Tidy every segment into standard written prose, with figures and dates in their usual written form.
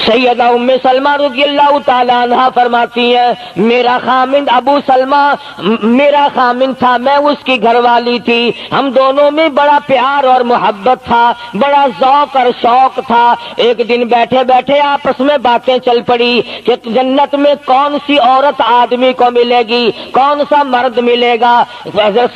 سیدہ ام سلمہ رضی اللہ تعالی عنہا فرماتی ہیں میرا خامند ابو سلمہ میرا خامند تھا، میں اس کی گھر والی تھی، ہم دونوں میں بڑا پیار اور محبت تھا، بڑا ذوق اور شوق تھا۔ ایک دن بیٹھے بیٹھے آپس میں باتیں چل پڑی کہ جنت میں کون سی عورت آدمی کو ملے گی، کون سا مرد ملے گا۔ حضرت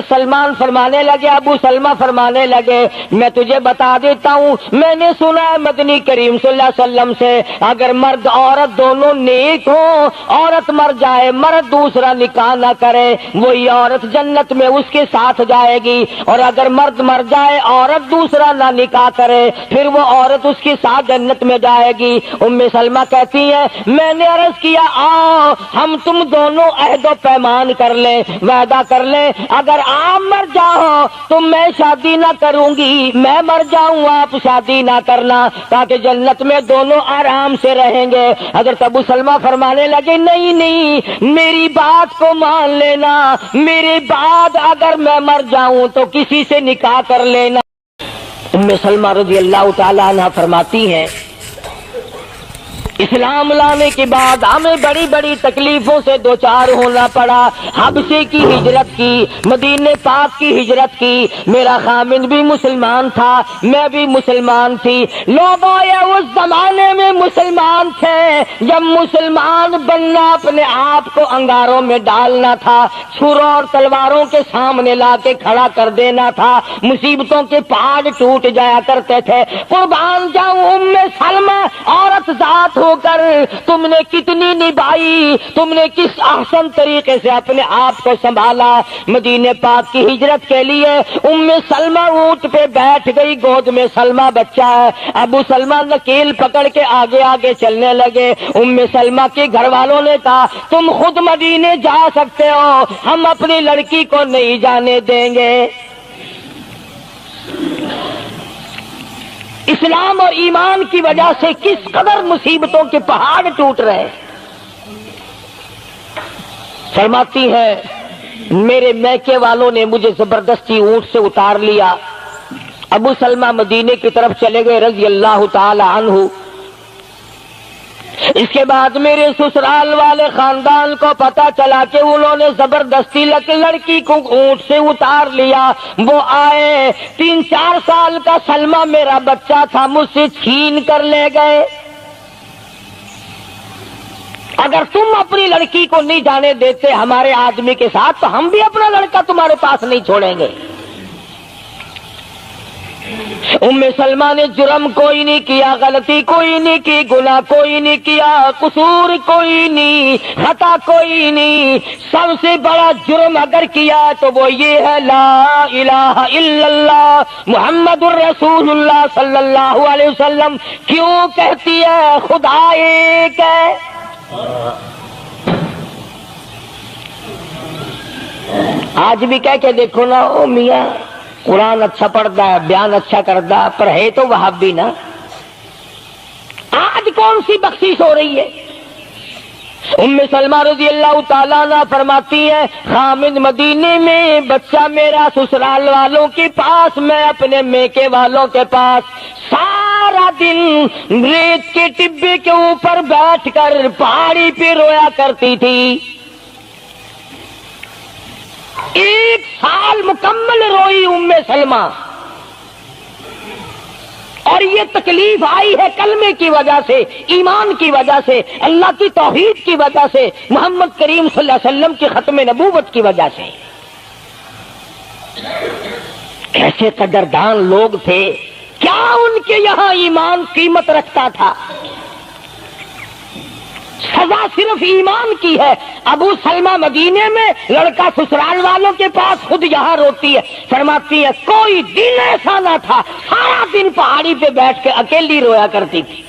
سلمان فرمانے لگے، ابو سلمہ فرمانے لگے میں تجھے بتا دیتا ہوں، میں نے سنا ہے مدنی کریم صلی اللہ علیہ وسلم سے اگر مرد عورت دونوں نیک ہوں، عورت مر جائے مرد دوسرا نکاح نہ کرے، وہی عورت جنت میں اس کے ساتھ جائے گی، اور اگر مرد مر جائے عورت دوسرا نہ نکاح کرے پھر وہ عورت اس کے ساتھ جنت میں جائے گی۔ ام سلمہ کہتی ہے میں نے عرض کیا آؤ ہم تم دونوں عہد و پیمان کر لیں، وعدہ کر لیں، اگر آپ مر جاؤ تو میں شادی نہ کروں گی، میں مر جاؤں آپ شادی نہ کرنا، تاکہ جنت میں دونوں آرام سے رہیں گے۔ حضرت ابو سلمہ فرمانے لگے نہیں نہیں میری بات کو مان لینا، میرے بعد اگر میں مر جاؤں تو کسی سے نکاح کر لینا۔ ام سلمہ رضی اللہ تعالی عنہ فرماتی ہیں اسلام لانے کے بعد ہمیں بڑی بڑی تکلیفوں سے دوچار ہونا پڑا، حبشے کی ہجرت کی، مدینے پاک کی ہجرت کی، میرا خامند بھی مسلمان تھا، میں بھی مسلمان تھی۔ لوگ اس زمانے میں مسلمان تھے جب مسلمان بننا اپنے آپ کو انگاروں میں ڈالنا تھا، چھروں اور تلواروں کے سامنے لا کے کھڑا کر دینا تھا، مصیبتوں کے پہاڑ ٹوٹ جایا کرتے تھے۔ قربان جاؤں ام سلمہ عورت ذات ہو کر تم نے کتنی نبھائی، تم نے کس احسن طریقے سے اپنے آپ کو سنبھالا۔ مدینے پاک کی ہجرت کے لیے ام سلمہ اونٹ پہ بیٹھ گئی، گود میں سلمہ بچہ ہے، ابو سلمہ نکیل پکڑ کے آگے آگے چلنے لگے۔ ام سلمہ کے گھر والوں نے کہا تم خود مدینے جا سکتے ہو، ہم اپنی لڑکی کو نہیں جانے دیں گے۔ اسلام اور ایمان کی وجہ سے کس قدر مصیبتوں کے پہاڑ ٹوٹ رہے۔ فرماتی ہے میرے میکے والوں نے مجھے زبردستی اونٹ سے اتار لیا، ابو سلمہ مدینے کی طرف چلے گئے رضی اللہ تعالی عنہ۔ اس کے بعد میرے سسرال والے خاندان کو پتا چلا کہ انہوں نے زبردستی لڑکی کو اونٹ سے اتار لیا۔ وہ آئے 3-4 سال کا سلمہ میرا بچہ تھا، مجھ سے چھین کر لے گئے۔ اگر تم اپنی لڑکی کو نہیں جانے دیتے ہمارے آدمی کے ساتھ تو ہم بھی اپنا لڑکا تمہارے پاس نہیں چھوڑیں گے۔ ام سلمہ نے جرم کوئی نہیں کیا، غلطی کوئی نہیں کی، گناہ کوئی نہیں کیا، قصور کوئی نہیں، خطا کوئی نہیں۔ سب سے بڑا جرم اگر کیا تو وہ یہ ہے لا الہ الا اللہ محمد الرسول اللہ صلی اللہ علیہ وسلم کیوں کہتی ہے خدا ایک ہے۔ آج بھی کہہ کے دیکھو نا او میاں قرآن اچھا پڑھتا ہے، بیان اچھا کرتا ہے، پر ہے تو وہابی نا۔ آج کون سی بخشش ہو رہی ہے؟ ام سلمہ رضی اللہ تعالیٰ عنہ فرماتی ہے خامد مدینے میں، بچہ میرا سسرال والوں کے پاس، میں اپنے میکے والوں کے پاس، سارا دن ریت کے ٹبے کے اوپر بیٹھ کر پہاڑی پہ رویا کرتی تھی۔ 1 سال مکمل روئی ام سلمہ، اور یہ تکلیف آئی ہے کلمے کی وجہ سے، ایمان کی وجہ سے، اللہ کی توحید کی وجہ سے، محمد کریم صلی اللہ علیہ وسلم کی ختم نبوت کی وجہ سے۔ کیسے قدردان لوگ تھے، کیا ان کے یہاں ایمان قیمت رکھتا تھا؟ سزا صرف ایمان کی ہے۔ ابو سلمہ مدینے میں، لڑکا سسرال والوں کے پاس، خود یہاں روتی ہے، فرماتی ہے کوئی دن ایسا نہ تھا سارا دن پہاڑی پہ بیٹھ کے اکیلی رویا کرتی تھی۔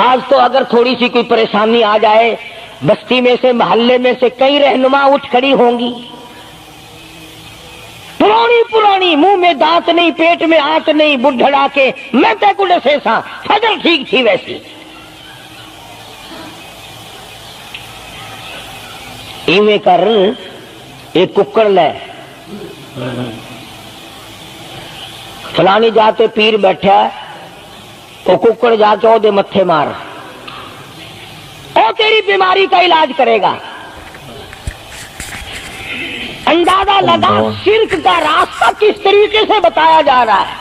آج تو اگر تھوڑی سی کوئی پریشانی آ جائے، بستی میں سے، محلے میں سے کئی رہنما اٹھ کھڑی ہوں گی، پرانی منہ میں دانت نہیں، پیٹ میں آنت نہیں، بڈھڑا کے میں تے کو ڈسے سا فجر ٹھیک تھی ویسی۔ ایویں کر ایک ککڑ لے، فلانی جاتے پیر بیٹھا ہے وہ ککڑ جا کے وہ دے متھے مار وہ تیری بیماری کا علاج کرے گا. اندازہ لگا شرک کا راستہ کس طریقے سے بتایا جا رہا ہے.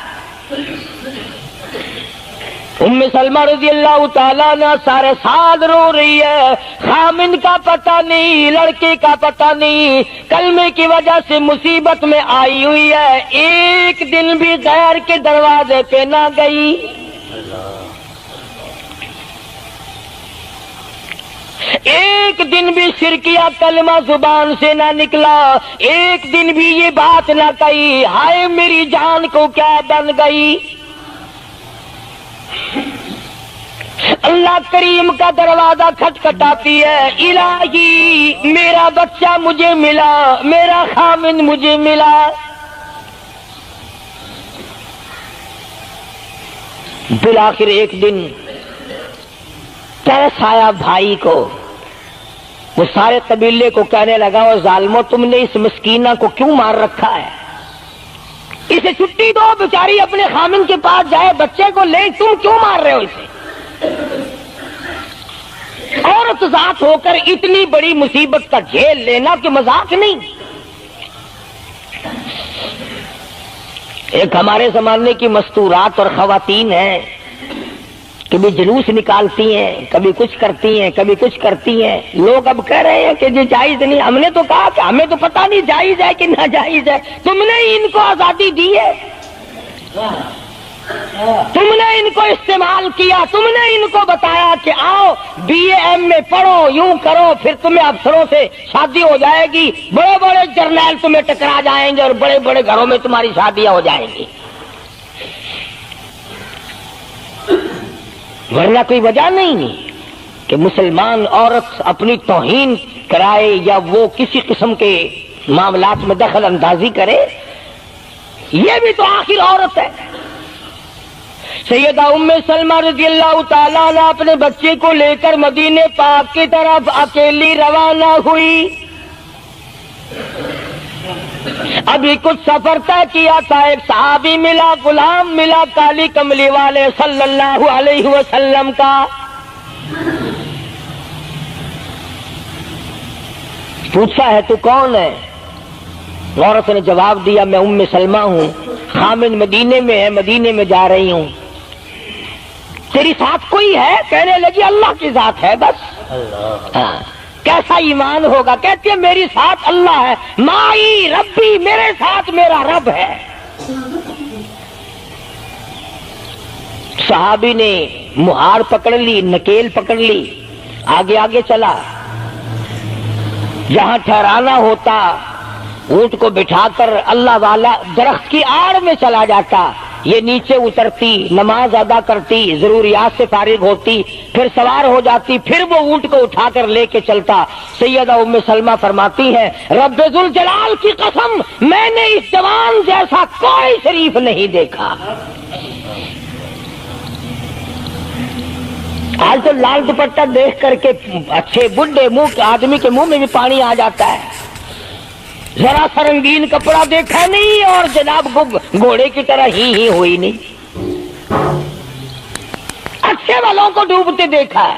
ام سلمہ رضی اللہ تعالیٰ عنہ سارے ساتھ رو رہی ہے. خامند کا پتہ نہیں، لڑکے کا پتہ نہیں، کلمے کی وجہ سے مصیبت میں آئی ہوئی ہے. ایک دن بھی غیر کے دروازے پہ نہ گئی. ایک دن بھی شرکیہ کلمہ زبان سے نہ نکلا. ایک دن بھی یہ بات نہ کہی ہائے میری جان کو کیا بن گئی. اللہ کریم کا دروازہ کھٹکھٹاتی ہے. الہی میرا بچہ مجھے ملا، میرا خامند مجھے ملا. بالآخر ایک دن ترس آیا بھائی کو. وہ سارے قبیلے کو کہنے لگا وہ ظالمو تم نے اس مسکینہ کو کیوں مار رکھا ہے؟ اسے چھٹی دو، بیچاری اپنے خامند کے پاس جائے، بچے کو لے، تم کیوں مار رہے ہو اسے؟ عورت ذات ہو کر اتنی بڑی مصیبت کا جھیل لینا کہ مذاق نہیں. ایک ہمارے زمانے کی مستورات اور خواتین ہیں، کبھی جلوس نکالتی ہیں، کبھی کچھ کرتی ہیں، کبھی کچھ کرتی ہیں. لوگ اب کہہ رہے ہیں کہ یہ جائز نہیں. ہم نے تو کہا کہ ہمیں تو پتہ نہیں جائز ہے کہ ناجائز ہے. تم نے ان کو آزادی دی ہے، تم نے ان کو استعمال کیا، تم نے ان کو بتایا کہ آؤ بی اے ایم میں پڑھو، یوں کرو، پھر تمہیں افسروں سے شادی ہو جائے گی، بڑے بڑے جرنیل تمہیں ٹکرا جائیں گے اور بڑے بڑے گھروں میں تمہاری شادیاں ہو جائیں گی. ورنہ کوئی وجہ نہیں کہ مسلمان عورت اپنی توہین کرائے یا وہ کسی قسم کے معاملات میں دخل اندازی کرے. یہ بھی تو آخر عورت ہے. سیدہ ام سلمہ رضی اللہ تعالیٰ عنہ اپنے بچے کو لے کر مدینے پاک کی طرف اکیلی روانہ ہوئی. ابھی کچھ سفر طے کیا تھا. ایک صحابی ملا، غلام ملا کالی کملی والے صلی اللہ علیہ وسلم کا. پوچھا ہے تو کون ہے؟ عورت نے جواب دیا میں ام سلمہ ہوں، خامند مدینے میں ہے، مدینے میں جا رہی ہوں. تیری ساتھ کوئی ہے؟ کہنے لگی اللہ کی ذات ہے بس. ہاں کیسا ایمان ہوگا؟ کہتی ہے میری ساتھ اللہ ہے، مائی ربی، میرے ساتھ میرا رب ہے. صحابی نے مہار پکڑ لی، نکیل پکڑ لی، آگے آگے چلا. جہاں ٹھہرانا ہوتا اونٹ کو بٹھا کر اللہ والا درخت کی آڑ میں چلا جاتا. یہ نیچے اترتی، نماز ادا کرتی، ضروریات سے فارغ ہوتی، پھر سوار ہو جاتی، پھر وہ اونٹ کو اٹھا کر لے کے چلتا. سیدہ ام سلمہ فرماتی ہیں رب ذوالجلال کی قسم میں نے اس جوان جیسا کوئی شریف نہیں دیکھا. آج تو لال دوپٹہ دیکھ کر کے اچھے بڈھے منہ آدمی کے منہ میں بھی پانی آ جاتا ہے. ذرا سا رنگین کپڑا دیکھا نہیں اور جناب گھوڑے کی طرح ہی ہوئی نہیں. اچھے والوں کو ڈوبتے دیکھا ہے.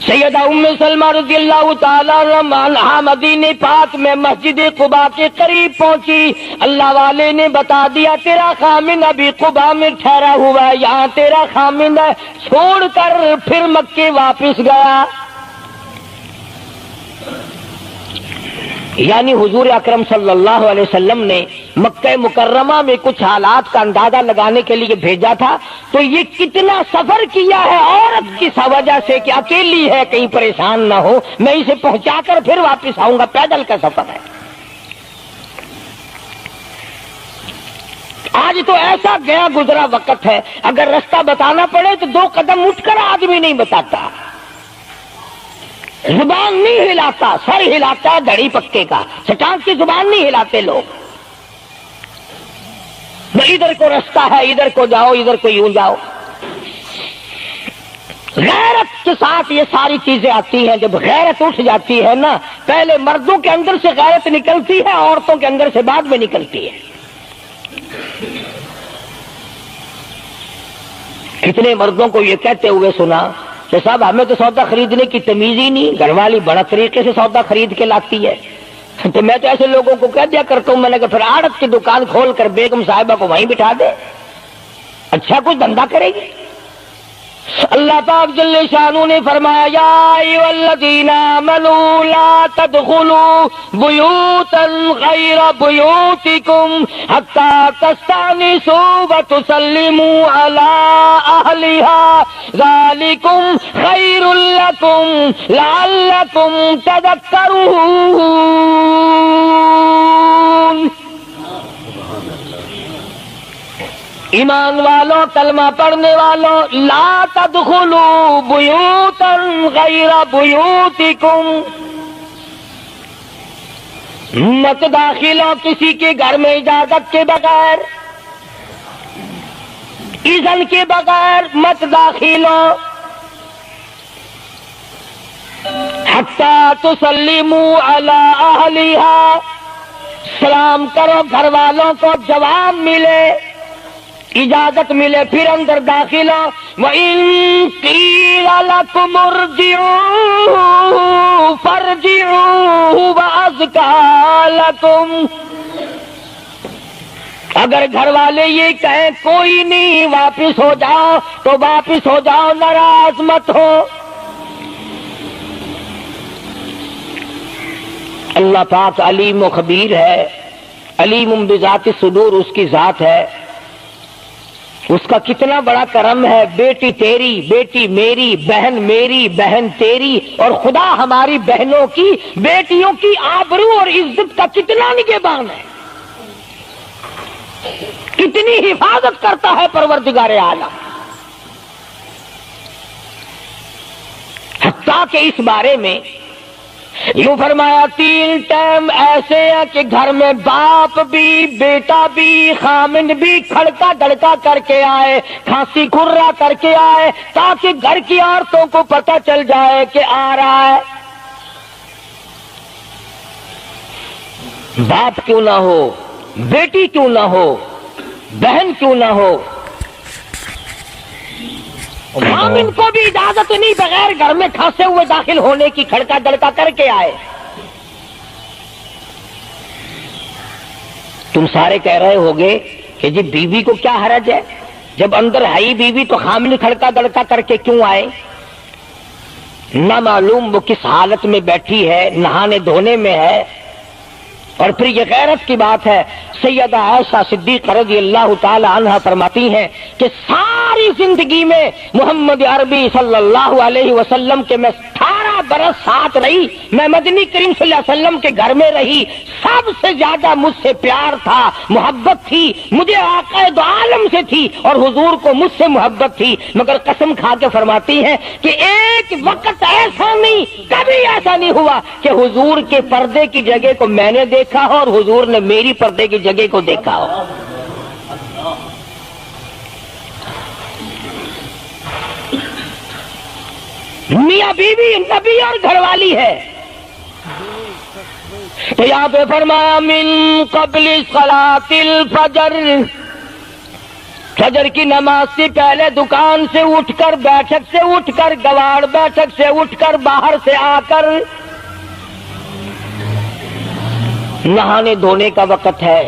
سیدہ ام سلمہ رضی اللہ تعالیٰ عنہا مدینے پاک میں مسجد قباء کے قریب پہنچی. اللہ والے نے بتا دیا تیرا خامند ابھی قباء میں ٹھہرا ہوا ہے، یہاں تیرا خامند ہے. چھوڑ کر پھر مکے واپس گیا. یعنی حضور اکرم صلی اللہ علیہ وسلم نے مکہ مکرمہ میں کچھ حالات کا اندازہ لگانے کے لیے بھیجا تھا. تو یہ کتنا سفر کیا ہے عورت کی وجہ سے کہ اکیلی ہے، کہیں پریشان نہ ہو، میں اسے پہنچا کر پھر واپس آؤں گا. پیدل کا سفر ہے. آج تو ایسا گیا گزرا وقت ہے، اگر رستہ بتانا پڑے تو 2 قدم اٹھ کر آدمی نہیں بتاتا، زبان نہیں ہلاتا، سر ہلاتا ہے دھڑی پکے کا. چٹان کی زبان نہیں ہلاتے لوگ. ادھر کو رستہ ہے، ادھر کو جاؤ، ادھر کو یوں جاؤ. غیرت کے ساتھ یہ ساری چیزیں آتی ہیں. جب غیرت اٹھ جاتی ہے نا، پہلے مردوں کے اندر سے غیرت نکلتی ہے، عورتوں کے اندر سے بعد میں نکلتی ہے. کتنے مردوں کو یہ کہتے ہوئے سنا کہ صاحب ہمیں تو سودا خریدنے کی تمیز ہی نہیں، گھر والی بڑا طریقے سے سودا خرید کے لاتی ہے. تو میں تو ایسے لوگوں کو کہہ دیا کرتا ہوں، میں نے کہا پھر آڑت کی دکان کھول کر بیگم صاحبہ کو وہیں بٹھا دے، اچھا کچھ دھندا کرے گی. اللہ پاک جل شانہ نے فرمایا یا ایھا الذین آمنوا لا تدخلوا بیوتا غیر بیوتکم حتی تستأنسوا وتسلموا علی اہلہا ذالکم خیر لکم لعلکم تذکرون. ایمان والوں، کلمہ پڑھنے والوں، لا تدخلوا بیوتا غیر بیوتکم، مت داخل ہو کسی کے گھر میں اجازت کے بغیر، اذن کے بغیر مت داخل ہو. حتی تسلموا علی اہلہا، سلام کرو گھر والوں کو، جواب ملے، اجازت ملے، پھر اندر داخل ہو. وَإِن قِيلَ لَكُمُ ارْجِعُوا فَارْجِعُوا هُوَ أَزْكَىٰ لَكُمْ، اگر گھر والے یہ کہیں کوئی نہیں واپس ہو جاؤ تو واپس ہو جاؤ، ناراض مت ہو. اللہ پاک علیم و خبیر ہے، علیم بذات الصدور اس کی ذات ہے. اس کا کتنا بڑا کرم ہے، بیٹی تیری، بیٹی میری، بہن تیری، اور خدا ہماری بہنوں کی، بیٹیوں کی آبرو اور عزت کا کتنا نگہبان ہے، کتنی حفاظت کرتا ہے پروردگار عالم. حتیٰ کہ اس بارے میں یوں فرمایا 3 ٹائم ایسے ہیں کہ گھر میں باپ بھی، بیٹا بھی، خامن بھی کھڑکا دڑکا کر کے آئے، کھانسی کھرا کر کے آئے، تاکہ گھر کی عورتوں کو پتہ چل جائے کہ آ رہا ہے. باپ کیوں نہ ہو، بیٹی کیوں نہ ہو، بہن کیوں نہ ہو، خامن کو بھی اجازت نہیں بغیر گھر میں کھانسے ہوئے داخل ہونے کی، کھڑکا دڑکا کر کے آئے. تم سارے کہہ رہے ہوگے کہ جی بیوی کو کیا حرج ہے، جب اندر ہے ہی بیوی تو خامن کھڑکا دڑکا کر کے کیوں آئے؟ نہ معلوم وہ کس حالت میں بیٹھی ہے، نہانے دھونے میں ہے. اور پھر یہ غیرت کی بات ہے، سیدہ عائشہ صدیقہ رضی اللہ تعالی عنہا فرماتی ہیں کہ ساری زندگی میں محمد عربی صلی اللہ علیہ وسلم کے میں 18 برس ساتھ رہی، میں مدنی کریم صلی اللہ علیہ وسلم کے گھر میں رہی، سب سے زیادہ مجھ سے پیار تھا، محبت تھی، مجھے آقا دو عالم سے تھی اور حضور کو مجھ سے محبت تھی. مگر قسم کھا کے فرماتی ہیں کہ ایک وقت ایسا نہیں، کبھی ایسا نہیں ہوا کہ حضور کے پردے کی جگہ کو میں نے دیکھا ہو اور حضور نے میری پردے کی جگہ کو دیکھا ہو. میاں بیوی نبی اور گھر والی ہے. تو یہاں پہ فرمایا من قبل صلاۃ الفجر، فجر کی نماز سے پہلے دکان سے اٹھ کر، بیٹھک سے اٹھ کر، گواڑ بیٹھک سے اٹھ کر، باہر سے آ کر نہانے دھونے کا وقت ہے،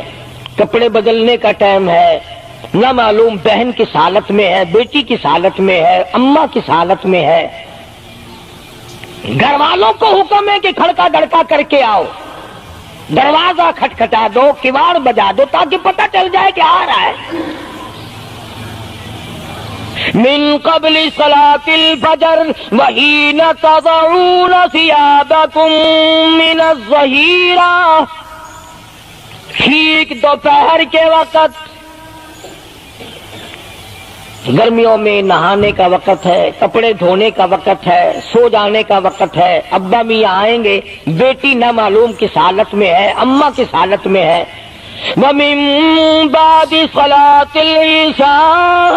کپڑے بدلنے کا ٹائم ہے. نہ معلوم بہن کس حالت میں ہے، بیٹی کس حالت میں ہے، اماں کس حالت میں ہے. گھر والوں کو حکم ہے کہ کھڑکا دڑکا کر کے آؤ، دروازہ کھٹکھٹا دو، کواڑ بجا دو، تاکہ پتہ چل جائے کہ آ رہا ہے. من قبل صلاۃ الفجر وحین تضعون ثیابکم من الظہیرہ، ٹھیک دوپہر کے وقت، گرمیوں میں نہانے کا وقت ہے، کپڑے دھونے کا وقت ہے، سو جانے کا وقت ہے. ابا میاں آئیں گے، بیٹی نہ معلوم کس حالت میں ہے، اماں کس حالت میں ہے. وَمِن بَعْدِ صَلَاةِ الْعِشَاءِ،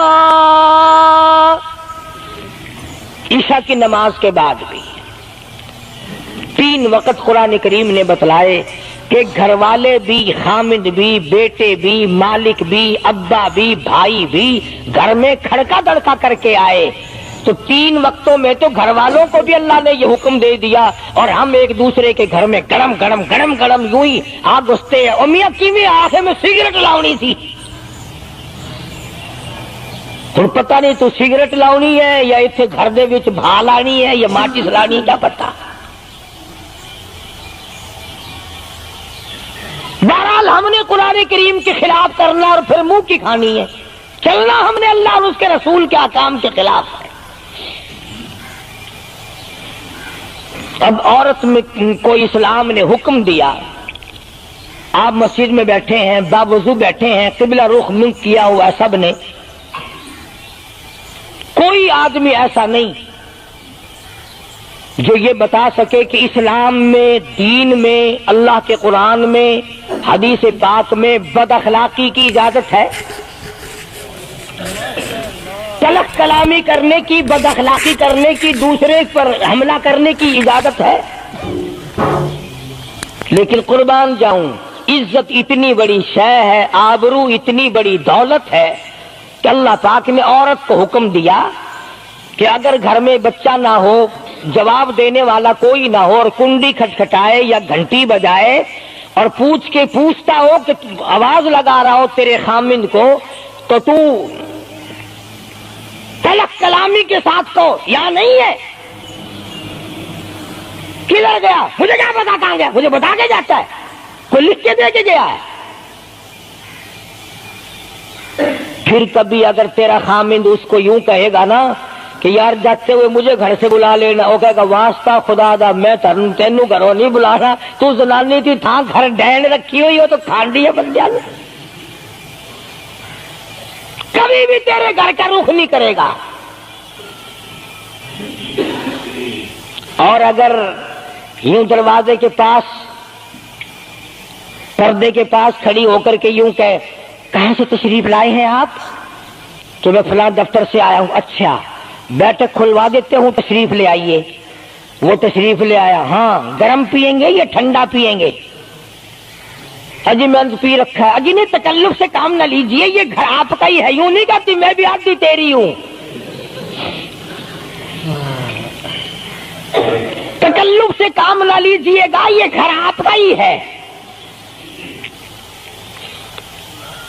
عشاء کی نماز کے بعد بھی 3 وقت قرآن کریم نے بتلائے کہ گھر والے بھی، خامد بھی، بیٹے بھی، مالک بھی، ابا بھی، بھائی بھی گھر میں کھڑکا دڑکا کر کے آئے تو 3 وقتوں میں تو گھر والوں کو بھی اللہ نے یہ حکم دے دیا، اور ہم ایک دوسرے کے گھر میں گرم گرم گرم گرم یوں ہی آگ گھستے ہیں۔ اور میاں کیویں آخر میں سگریٹ لاؤنی تھی، ہن پتہ نہیں تو سگریٹ لاؤنی ہے یا اتنے گھر دے وچ بھا لانی ہے یا ماچس لانی، کیا پتہ۔ بہرحال ہم نے قرآن کریم کے خلاف کرنا اور پھر منہ کی کھانی ہے، چلنا ہم نے اللہ اور اس کے رسول کے احکام کے خلاف ہے۔ اب عورت میں کو اسلام نے حکم دیا، آپ مسجد میں بیٹھے ہیں، باوضو بیٹھے ہیں، قبلہ رخ منہ کیا ہوا ہے سب نے، کوئی آدمی ایسا نہیں جو یہ بتا سکے کہ اسلام میں، دین میں، اللہ کے قرآن میں، حدیث پاک میں بد اخلاقی کی اجازت ہے، تلخ کلامی کرنے کی، بد اخلاقی کرنے کی، دوسرے پر حملہ کرنے کی اجازت ہے؟ لیکن قربان جاؤں، عزت اتنی بڑی شے ہے، آبرو اتنی بڑی دولت ہے کہ اللہ پاک نے عورت کو حکم دیا کہ اگر گھر میں بچہ نہ ہو، جواب دینے والا کوئی نہ ہو، اور کنڈی کھٹکھٹائے یا گھنٹی بجائے اور پوچھتا ہو کہ آواز لگا رہا ہو تیرے خامند کو، تو تو تلخ کلامی کے ساتھ کو یا نہیں ہے، کدھر گیا، مجھے کیا پتا کہاں گیا، مجھے بتا کے جاتا ہے، کوئی لکھ کے دے کے گیا ہے۔ پھر کبھی اگر تیرا خامند اس کو یوں کہے گا نا کہ یار جاتے ہوئے مجھے گھر سے بلا لینا، وہ کہے گا واسطہ خدا دا میں تینوں گھروں نہیں بلانا، تو زنانی تھی تھا گھر ڈین رکھی ہوئی ہو تو کھانڈی ہے بن جانا، کبھی بھی تیرے گھر کا رخ نہیں کرے گا۔ اور اگر یوں دروازے کے پاس، پردے کے پاس کھڑی ہو کر کے یوں کہے کہاں سے تشریف لائے ہیں آپ، تو میں فلاں دفتر سے آیا ہوں، اچھا بیٹھک کھلوا دیتے ہوں، تشریف لے آئیے، وہ تشریف لے آیا، ہاں گرم پیئیں گے یا ٹھنڈا پیئیں گے، اجی میں پی رکھا ہے، اجی نہیں تکلف سے کام نہ لیجئے، یہ گھر آپ کا ہی ہے، یوں نہیں کہتی میں بھی آدھی تیری ہوں، تکلف سے کام نہ لیجئے گا، یہ گھر آپ کا ہی ہے۔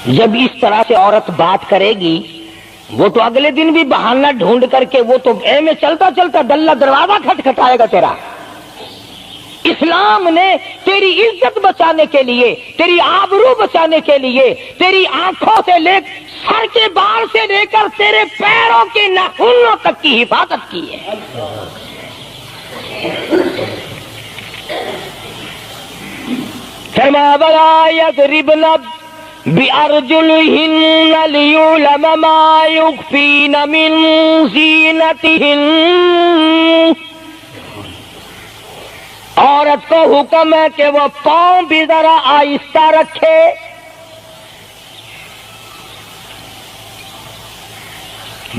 جب اس طرح سے عورت بات کرے گی، وہ تو اگلے دن بھی بہانہ ڈھونڈ کر کے وہ تو اے میں چلتا چلتا ڈلہ دروازہ کھٹکھٹائے گا تیرا۔ اسلام نے تیری عزت بچانے کے لیے، تیری آبرو بچانے کے لیے، تیری آنکھوں سے لے سر کے بال سے لے کر تیرے پیروں کے ناخنوں تک کی حفاظت کی ہے۔ فرمایا وَلَا يَضْرِبْنَ بِأَرْجُلِهِنَّ لِيُعْلَمَ مَا يُخْفِينَ مِنْ زِينَتِهِنَّ۔ عورت کو حکم ہے کہ وہ پاؤں بھی ذرا آہستہ رکھے،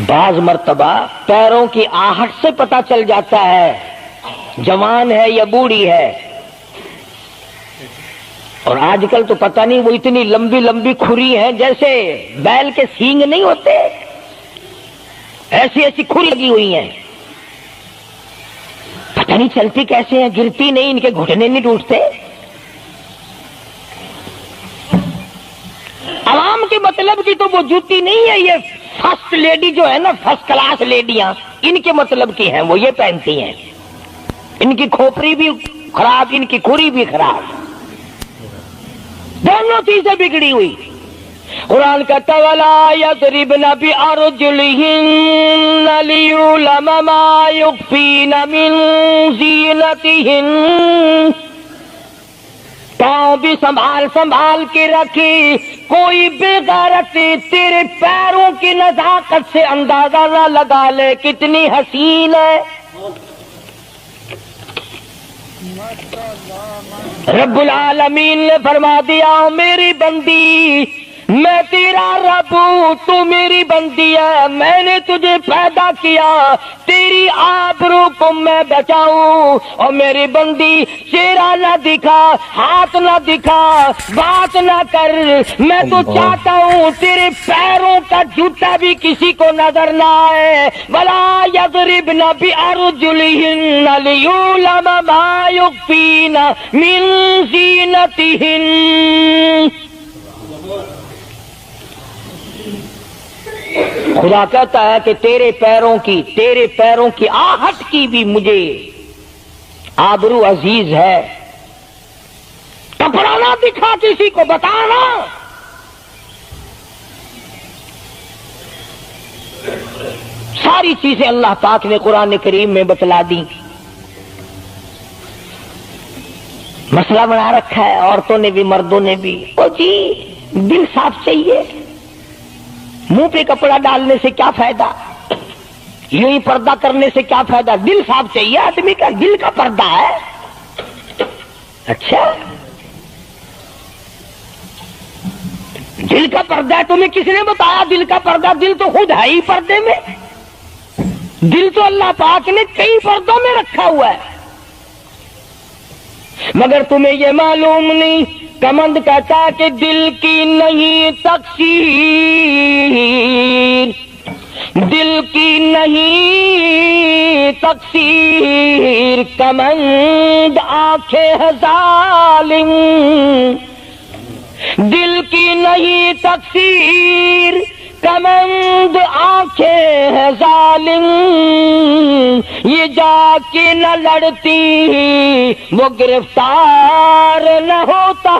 بعض مرتبہ پیروں کی آہٹ سے پتہ چل جاتا ہے جوان ہے یا بوڑھی ہے، اور آج کل تو پتہ نہیں وہ اتنی لمبی لمبی کھری ہیں جیسے بیل کے سینگ نہیں ہوتے، ایسی ایسی کھری لگی ہوئی ہیں، پتہ نہیں چلتی کیسے ہیں، گرتی نہیں، ان کے گھٹنے نہیں ٹوٹتے۔ عوام کے مطلب کی تو وہ جوتی نہیں ہے، یہ فرسٹ لیڈی جو ہے نا، فرسٹ کلاس لیڈیاں، ان کے مطلب کی ہیں، وہ یہ پہنتی ہیں، ان کی کھوپڑی بھی خراب، ان کی کھری بھی خراب، دونوں چیزیں بگڑی ہوئی۔ قرآن کہتا وَلَا يَضْرِبْنَ بِأَرْجُلِهِنَّ لِيُعْلَمَ مَا يُخْفِينَ مِنْ زِينَتِهِنَّ۔ پاؤں بھی سنبھال سنبھال کے رکھی، کوئی بے غیرتی تیرے پیروں کی نزاکت سے اندازہ نہ لگا لے کتنی حسین ہے۔ رب العالمین نے فرما دیا میری بندی، میں تیرا رب ابو تو میری بندی ہے، میں نے تجھے پیدا کیا تیری آبرو کو میں بچاؤں، اور میری بندی چہرہ نہ دکھا، ہاتھ نہ دکھا، بات نہ کر، میں تو چاہتا ہوں تیرے پیروں کا جوتا بھی کسی کو نظر نہ آئے، ولا یضربن بارجلہن لیعلم ما یخفین من زینتہن۔ خدا کہتا ہے کہ تیرے پیروں کی آہٹ کی بھی مجھے آبرو عزیز ہے، کپڑا نہ دکھا کسی کو، بتانا۔ ساری چیزیں اللہ پاک نے قرآن کریم میں بتلا دی۔ مسئلہ بنا رکھا ہے عورتوں نے بھی مردوں نے بھی، او جی دل صاف چاہیے، منہ پہ کپڑا ڈالنے سے کیا فائدہ، یوں ہی پردہ کرنے سے کیا فائدہ، دل صاف چاہیے آدمی کا، دل کا پردہ ہے۔ اچھا دل کا پردہ ہے، تمہیں کس نے بتایا دل کا پردہ؟ دل تو خود ہے ہی پردے میں، دل تو اللہ پاک نے کئی پردوں میں رکھا ہوا ہے، مگر تمہیں یہ معلوم نہیں۔ کمند کہتا کہ دل کی نہیں تقصیر، دل کی نہیں تقصیر، کمند آنکھیں ہے ظالم، دل کی نہیں تقصیر، کمند آنکھیں ہے ظالم، یہ جا کے نہ لڑتی وہ گرفتار نہ ہوتا،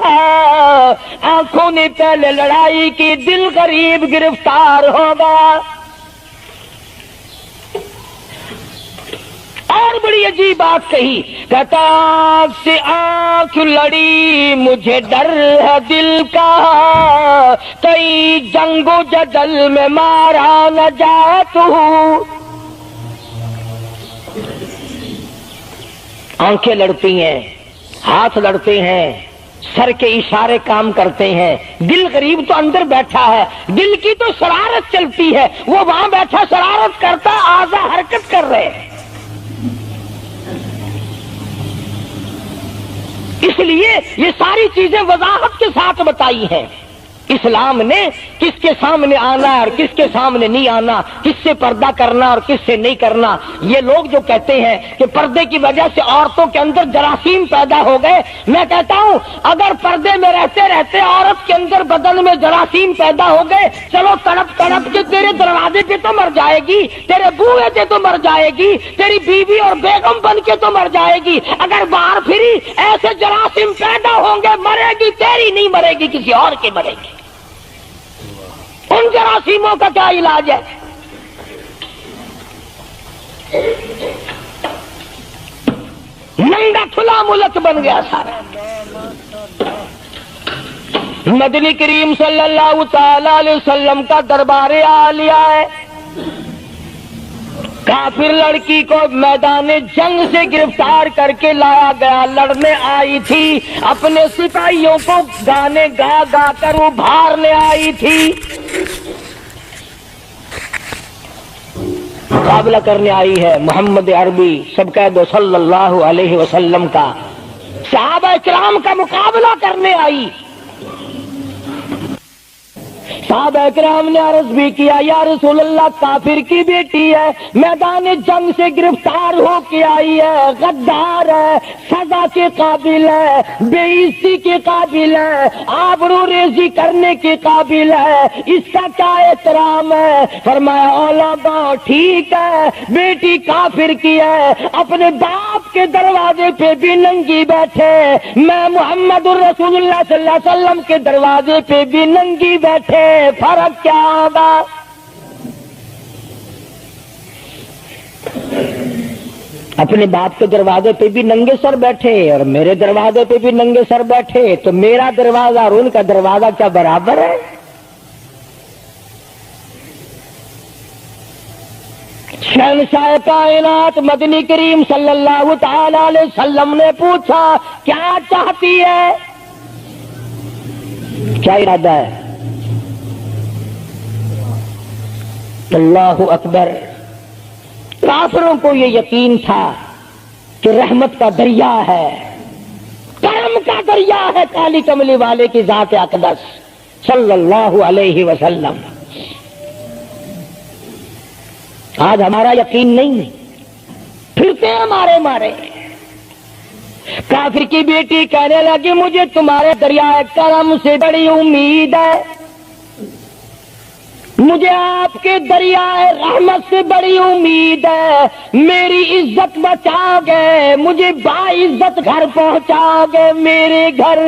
آنکھوں نے پہلے لڑائی کی، دل غریب گرفتار ہوگا۔ اور بڑی عجیب بات کہی، کہتا آنکھ سے آنکھ لڑی مجھے ڈر ہے دل کا، کئی جنگ و جدل میں مارا نہ جائے تو۔ آنکھیں لڑتی ہیں، ہاتھ لڑتے ہیں، سر کے اشارے کام کرتے ہیں، دل غریب تو اندر بیٹھا ہے، دل کی تو شرارت چلتی ہے، وہ وہاں بیٹھا شرارت کرتا، اعضاء حرکت کر رہے ہیں۔ اس لیے یہ ساری چیزیں وضاحت کے ساتھ بتائی ہیں۔ اسلام نے کس کے سامنے آنا اور کس کے سامنے نہیں آنا، کس سے پردہ کرنا اور کس سے نہیں کرنا۔ یہ لوگ جو کہتے ہیں کہ پردے کی وجہ سے عورتوں کے اندر جراثیم پیدا ہو گئے، میں کہتا ہوں اگر پردے میں رہتے رہتے عورت کے اندر بدن میں جراثیم پیدا ہو گئے، چلو تڑپ تڑپ کے تیرے دروازے پہ تو مر جائے گی، تیرے بوئے پہ تو مر جائے گی، تیری بیوی اور بیگم بن کے تو مر جائے گی۔ اگر باہر پھری ایسے جراثیم پیدا ہوں گے، مرے گی تیری نہیں مرے گی، کسی اور کی مرے گی۔ ان جراثیموں کا کیا علاج ہے؟ ننگا کھلا ملک بن گیا سارا۔ مدنی کریم صلی اللہ تعالی علیہ وسلم کا دربار عالیہ ہے، کافر لڑکی کو میدان جنگ سے گرفتار کر کے لایا گیا، لڑنے آئی تھی، اپنے سپاہیوں کو گانے گا گا کر ابھارنے آئی تھی، مقابلہ کرنے آئی ہے محمد عربی سب کہہ دو صلی اللہ علیہ وسلم کا، صحابہ کرام کا مقابلہ کرنے آئی۔ صحابہ کرام نے عرض بھی کیا یا رسول اللہ کافر کی بیٹی ہے، میدان جنگ سے گرفتار ہو کے آئی ہے، غدار ہے، سزا کے قابل ہے، بے عزتی کے قابل ہے، آبرو ریزی کرنے کے قابل ہے، اس کا کیا احترام ہے؟ فرمایا علماء ٹھیک ہے بیٹی کافر کی ہے، اپنے باپ کے دروازے پہ بھی ننگی بیٹھے، میں محمد الرسول اللہ صلی اللہ علیہ وسلم کے دروازے پہ بھی ننگی بیٹھے، فرق کیا ہوگا؟ اپنے باپ کے دروازے پہ بھی ننگے سر بیٹھے اور میرے دروازے پہ بھی ننگے سر بیٹھے، تو میرا دروازہ اور ان کا دروازہ کیا برابر ہے؟ شہنشاہ کائنات مدنی کریم صلی اللہ تعالی علیہ وسلم نے پوچھا کیا چاہتی ہے، کیا ارادہ ہے؟ اللہ اکبر. کافروں کو یہ یقین تھا کہ رحمت کا دریا ہے، کرم کا دریا ہے کالی کملی والے کی ذات اقدس صلی اللہ علیہ وسلم. آج ہمارا یقین نہیں، پھرتے ہیں ہمارے مارے. کافر کی بیٹی کہنے لگی مجھے تمہارے دریائے کرم سے بڑی امید ہے، مجھے آپ کے دریائے رحمت سے بڑی امید ہے. میری عزت بچا گے، مجھے باعزت گھر پہنچا گے. میرے گھر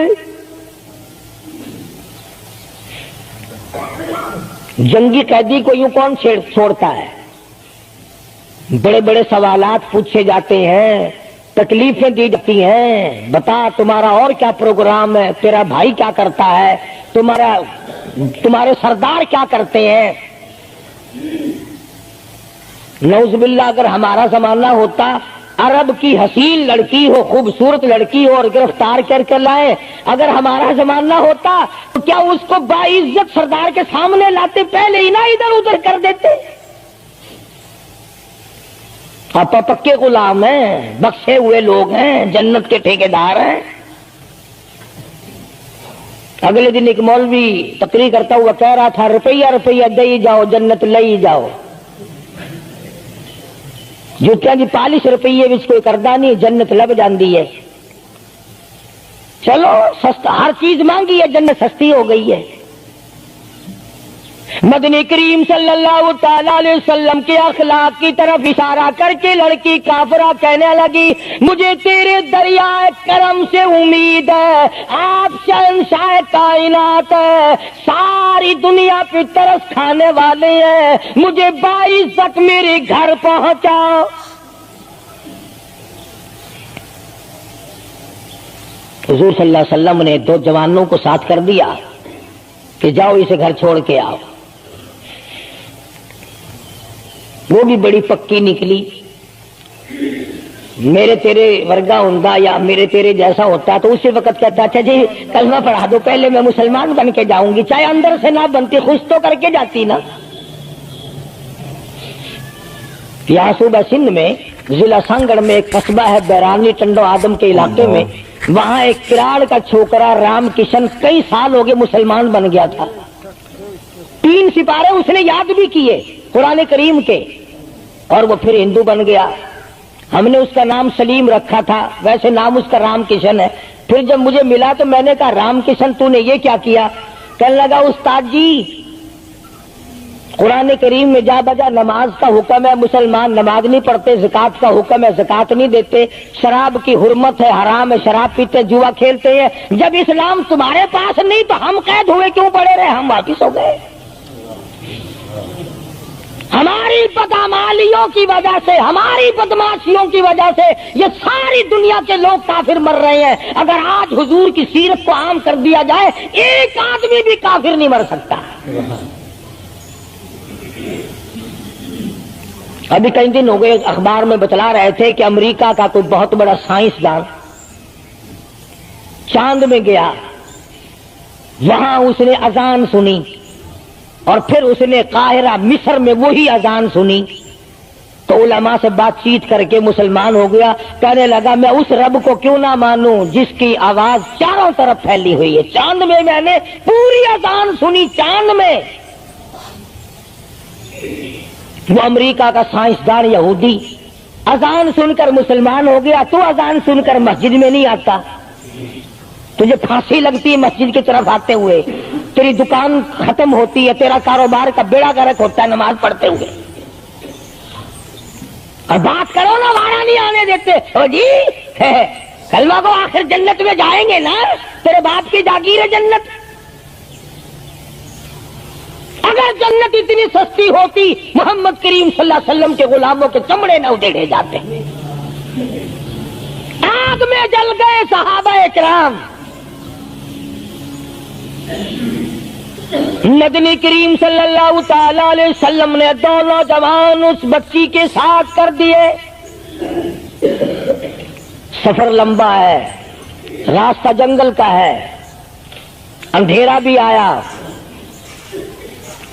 جنگی قیدی کو یوں کون چھوڑتا ہے؟ بڑے بڑے سوالات پوچھے جاتے ہیں، تکلیفیں دی جاتی ہیں. بتا تمہارا اور کیا پروگرام ہے، تیرا بھائی کیا کرتا ہے، تمہارے سردار کیا کرتے ہیں. نعوذ باللہ اگر ہمارا زمانہ ہوتا، عرب کی حسین لڑکی ہو، خوبصورت لڑکی ہو اور گرفتار کر کے لائے، اگر ہمارا زمانہ ہوتا تو کیا اس کو باعزت سردار کے سامنے لاتے؟ پہلے ہی نہ ادھر ادھر کر دیتے. آپ پکے غلام ہیں، بخشے ہوئے لوگ ہیں، جنت کے ٹھیکیدار ہیں. اگلے دن ایک مولوی تقریر کرتا ہوا کہہ رہا تھا روپیہ روپیہ دے ہی جاؤ جنت لے ہی جاؤ. جوتیاں جی 40 روپیے وچ کوئی کردا نہیں، جنت لب جاندی ہے. چلو سستا، ہر چیز مانگی ہے، جنت سستی ہو گئی ہے. مدنی کریم صلی اللہ تعالی علیہ وسلم کے اخلاق کی طرف اشارہ کر کے لڑکی کافرہ کہنے لگی مجھے تیرے دریائے کرم سے امید ہے، آپ شہنشاہ کائنات ہے، ساری دنیا پہ ترس کھانے والے ہیں، مجھے باعزت میرے گھر پہنچاؤ. حضور صلی اللہ علیہ وسلم نے 2 جوانوں کو ساتھ کر دیا کہ جاؤ اسے گھر چھوڑ کے آؤ. وہ بھی بڑی پکی نکلی. میرے تیرے ورگا ہوندا یا میرے تیرے جیسا ہوتا تو اسی وقت کہتا اچھا جی کلمہ پڑھا دو، پہلے میں مسلمان بن کے جاؤں گی، چاہے اندر سے نہ بنتی، خوش تو کر کے جاتی نا. یہاں صوبہ سندھ میں ضلع سانگڑ میں ایک قصبہ ہے بیرانی ٹنڈو آدم کے علاقے میں، وہاں ایک کراڑ کا چھوکرا رام کشن کئی سال ہو گئے مسلمان بن گیا تھا. 3 سپارے اس نے یاد بھی کیے قرآن کریم کے، اور وہ پھر ہندو بن گیا. ہم نے اس کا نام سلیم رکھا تھا، ویسے نام اس کا رام کشن ہے. پھر جب مجھے ملا تو میں نے کہا رام کشن تو نے یہ کیا کیا؟ کہنے لگا استاد جی قرآن کریم میں جا بجا نماز کا حکم ہے، مسلمان نماز نہیں پڑھتے، زکات کا حکم ہے زکات نہیں دیتے، شراب کی حرمت ہے، حرام ہے، شراب پیتے، جوا کھیلتے ہیں. جب اسلام تمہارے پاس نہیں تو ہم قید ہوئے کیوں پڑے رہے؟ ہم واپس ہو گئے. ہماری بدعمالیوں کی وجہ سے، ہماری بدماشیوں کی وجہ سے یہ ساری دنیا کے لوگ کافر مر رہے ہیں. اگر آج حضور کی سیرت کو عام کر دیا جائے ایک آدمی بھی کافر نہیں مر سکتا. ابھی کئی دن ہو گئے اخبار میں بتلا رہے تھے کہ امریکہ کا کوئی بہت بڑا سائنسدان چاند میں گیا، وہاں اس نے اذان سنی اور پھر اس نے قاہرہ مصر میں وہی اذان سنی تو علماء سے بات چیت کر کے مسلمان ہو گیا. کہنے لگا میں اس رب کو کیوں نہ مانوں جس کی آواز چاروں طرف پھیلی ہوئی ہے. چاند میں نے پوری اذان سنی، چاند میں. وہ امریکہ کا سائنسدان یہودی اذان سن کر مسلمان ہو گیا. تو اذان سن کر مسجد میں نہیں آتا، تجھے پھانسی لگتی ہے مسجد کی طرف آتے ہوئے، تیری دکان ختم ہوتی ہے، تیرا کاروبار کا بیڑا گرک ہوتا ہے نماز پڑھتے ہوئے. اور بات کرو نا وہاں نہیں آنے دیتے. او جی کلمہ کو آخر جنت میں جائیں گے نا، تیرے باپ کی جاگیر ہے جنت. اگر جنت اتنی سستی ہوتی محمد کریم صلی اللہ علیہ وسلم کے غلاموں کے چمڑے نہ ادھیڑے جاتے. آگ میں جل گئے صحابہ کرام. مدنی کریم صلی اللہ تعالی علیہ وسلم نے 2 نوجوان اس بچی کے ساتھ کر دیے. سفر لمبا ہے، راستہ جنگل کا ہے، اندھیرا بھی آیا.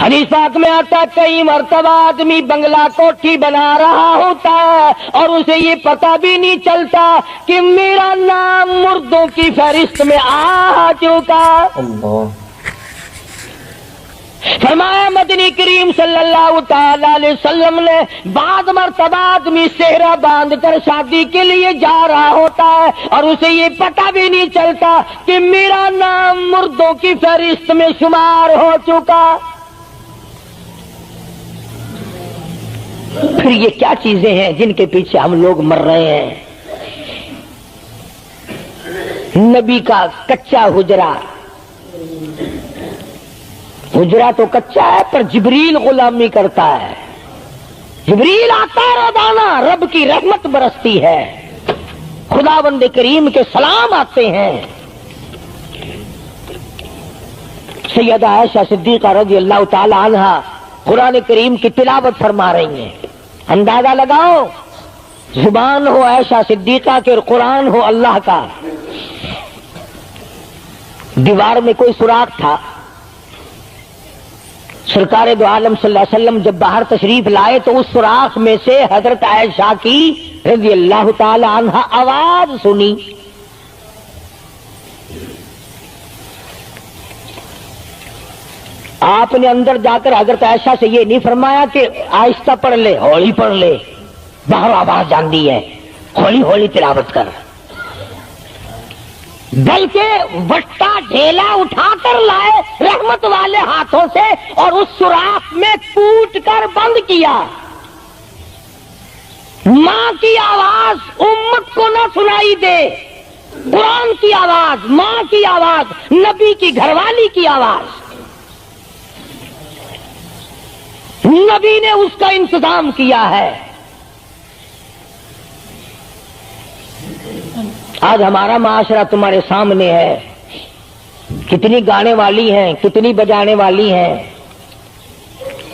حدیث پاک میں آتا ہے کئی مرتبہ آدمی بنگلہ کوٹھی بنا رہا ہوتا ہے اور اسے یہ پتہ بھی نہیں چلتا کہ میرا نام مردوں کی فہرست میں آ چکا۔ فرمایا مدنی کریم صلی اللہ تعالی علیہ وسلم نے بعض مرتبہ آدمی صحرا باندھ کر شادی کے لیے جا رہا ہوتا ہے اور اسے یہ پتہ بھی نہیں چلتا کہ میرا نام مردوں کی فہرست میں شمار ہو چکا۔ پھر یہ کیا چیزیں ہیں جن کے پیچھے ہم لوگ مر رہے ہیں؟ نبی کا کچا حجرہ، حجرہ تو کچا ہے پر جبریل غلامی کرتا ہے، جبریل آتا ہے روزانہ، رب کی رحمت برستی ہے، خداوند کریم کے سلام آتے ہیں۔ سیدہ عائشہ صدیقہ رضی اللہ تعالی عنہا قرآن کریم کی تلاوت فرما رہی ہیں۔ اندازہ لگاؤ، زبان ہو عائشہ صدیقہ کے اور قرآن ہو اللہ کا۔ دیوار میں کوئی سوراخ تھا، سرکار دو عالم صلی اللہ علیہ وسلم جب باہر تشریف لائے تو اس سوراخ میں سے حضرت عائشہ کی رضی اللہ تعالی عنہا آواز سنی۔ آپ نے اندر جا کر حضرت عائشہ سے یہ نہیں فرمایا کہ آہستہ پڑھ لے، ہولی پڑھ لے، باہر آواز جاندی ہے، ہولی ہولی تلاوت کر، بلکہ وٹا ڈھیلا اٹھا کر لائے رحمت والے ہاتھوں سے اور اس سوراخ میں کوٹ کر بند کیا۔ ماں کی آواز امت کو نہ سنائی دے، قرآن کی آواز، ماں کی آواز، نبی کی گھر والی کی آواز، نبی نے اس کا انتظام کیا ہے۔ آج ہمارا معاشرہ تمہارے سامنے ہے، کتنی گانے والی ہیں، کتنی بجانے والی ہیں۔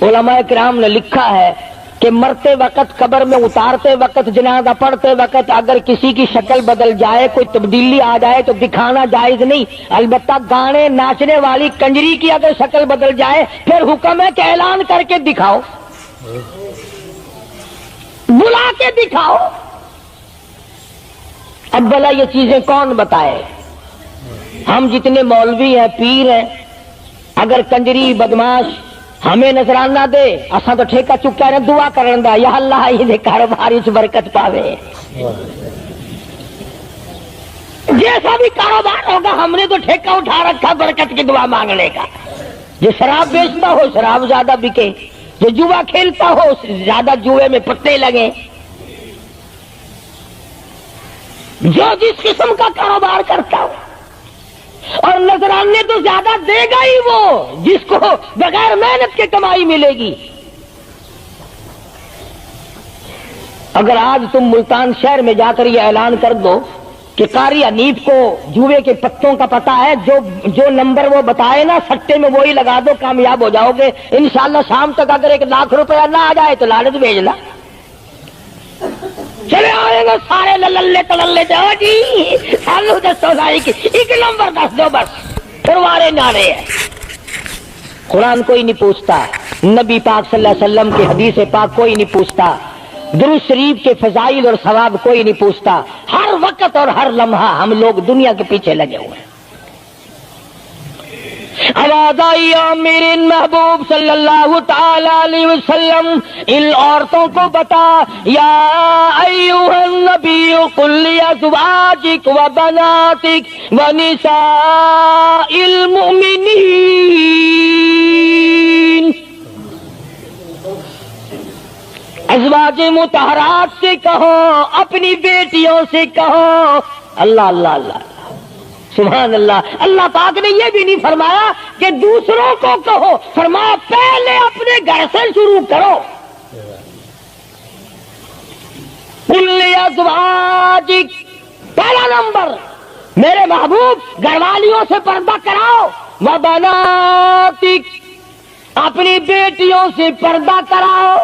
علماء کرام نے لکھا ہے کہ مرتے وقت، قبر میں اتارتے وقت، جنازہ پڑھتے وقت اگر کسی کی شکل بدل جائے، کوئی تبدیلی آ جائے تو دکھانا جائز نہیں، البتہ گانے ناچنے والی کنجری کی اگر شکل بدل جائے پھر حکم ہے کہ اعلان کر کے دکھاؤ، بلا کے دکھاؤ۔ اب بھلا یہ چیزیں کون بتائے؟ ہم جتنے مولوی ہیں، پیر ہیں، اگر کنجری بدماش ہمیں نظرانہ دے، اساں تو ٹھیکہ چکا رہے دعا کرن دا، یا اللہ یہ کاروبار اس برکت پاوے۔ جیسا بھی کاروبار ہوگا ہم نے تو ٹھیکہ اٹھا رکھا برکت کی دعا مانگنے کا۔ جو شراب بیچتا ہو شراب زیادہ بکے، جو جوا کھیلتا ہو زیادہ جوئے میں پتے لگے، جو جس قسم کا کاروبار کرتا ہو، اور نذرانے تو زیادہ دے گا ہی وہ جس کو بغیر محنت کے کمائی ملے گی۔ اگر آج تم ملتان شہر میں جا کر یہ اعلان کر دو کہ قاری حنیف کو جوئے کے پتوں کا پتہ ہے، جو نمبر وہ بتائے نا سٹے میں وہی لگا دو، کامیاب ہو جاؤ گے انشاءاللہ۔ شام تک اگر 1 لاکھ روپیہ نہ آ جائے تو لالچ بھیجنا، چلے آئیں گے سارے للے تللے جاؤ جی سالو دسو ساری کی 1 نمبر دس دو بس، پھر وارے نعرے ہیں۔ قرآن کوئی نہیں پوچھتا، نبی پاک صلی اللہ علیہ وسلم کی حدیث پاک کوئی نہیں پوچھتا، درود شریف کے فضائل اور ثواب کوئی نہیں پوچھتا۔ ہر وقت اور ہر لمحہ ہم لوگ دنیا کے پیچھے لگے ہوئے ہیں۔ آواز آئی میرے محبوب صلی اللہ تعالی علیہ وسلم ان عورتوں کو بتا، یا ایھا النبی قل لازواجک وبناتک ونساء المؤمنین، ازواج مطہرات سے کہو، اپنی بیٹیوں سے کہو۔ اللہ اللہ اللہ سبحان اللہ۔ اللہ پاک نے یہ بھی نہیں فرمایا کہ دوسروں کو کہو، فرمایا پہلے اپنے گھر سے شروع کرو۔ قل لازواجک، پہلا نمبر میرے محبوب گھر والیوں سے پردہ کراؤ، وبناتک، اپنی بیٹیوں سے پردہ کراؤ۔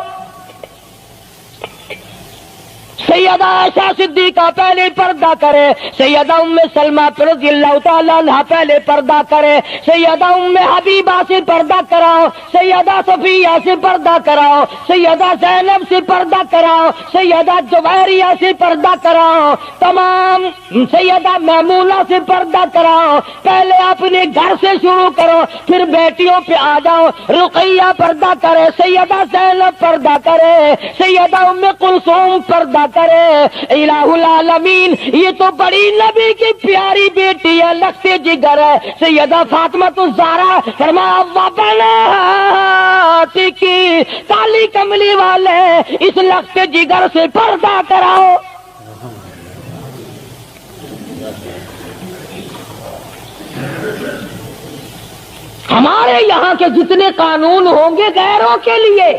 سیدہ عائشہ صدیقہ پہلے پردہ کرے، سیدہ ام سلمہ رضی اللہ تعالیٰ عنہ پہلے پردہ کرے، سیدہ ام حبیبہ سے پردہ کراؤ، سیدہ صفیہ سے پردہ کراؤ، سیدہ زینب سے پردہ کراؤ، سیدہ جویریہ سے پردہ کراؤ، تمام سیدہ میمونہ سے پردہ کراؤ۔ پہلے اپنے گھر سے شروع کرو، پھر بیٹیوں پہ آ جاؤ۔ رقیہ پردہ کرے، سیدہ زینب پردہ کرے، سیدہ ام کلثوم پردہ کرے۔ الہ العالمین، یہ تو بڑی نبی کی پیاری بیٹی ہے، لگتے جگر ہے، سیدہ فاطمہ الزہرا۔ فرمایا وبنات کی کالی کملی والے اس لگتے جگر سے پردہ کراؤ۔ ہمارے یہاں کے جتنے قانون ہوں گے غیروں کے لیے،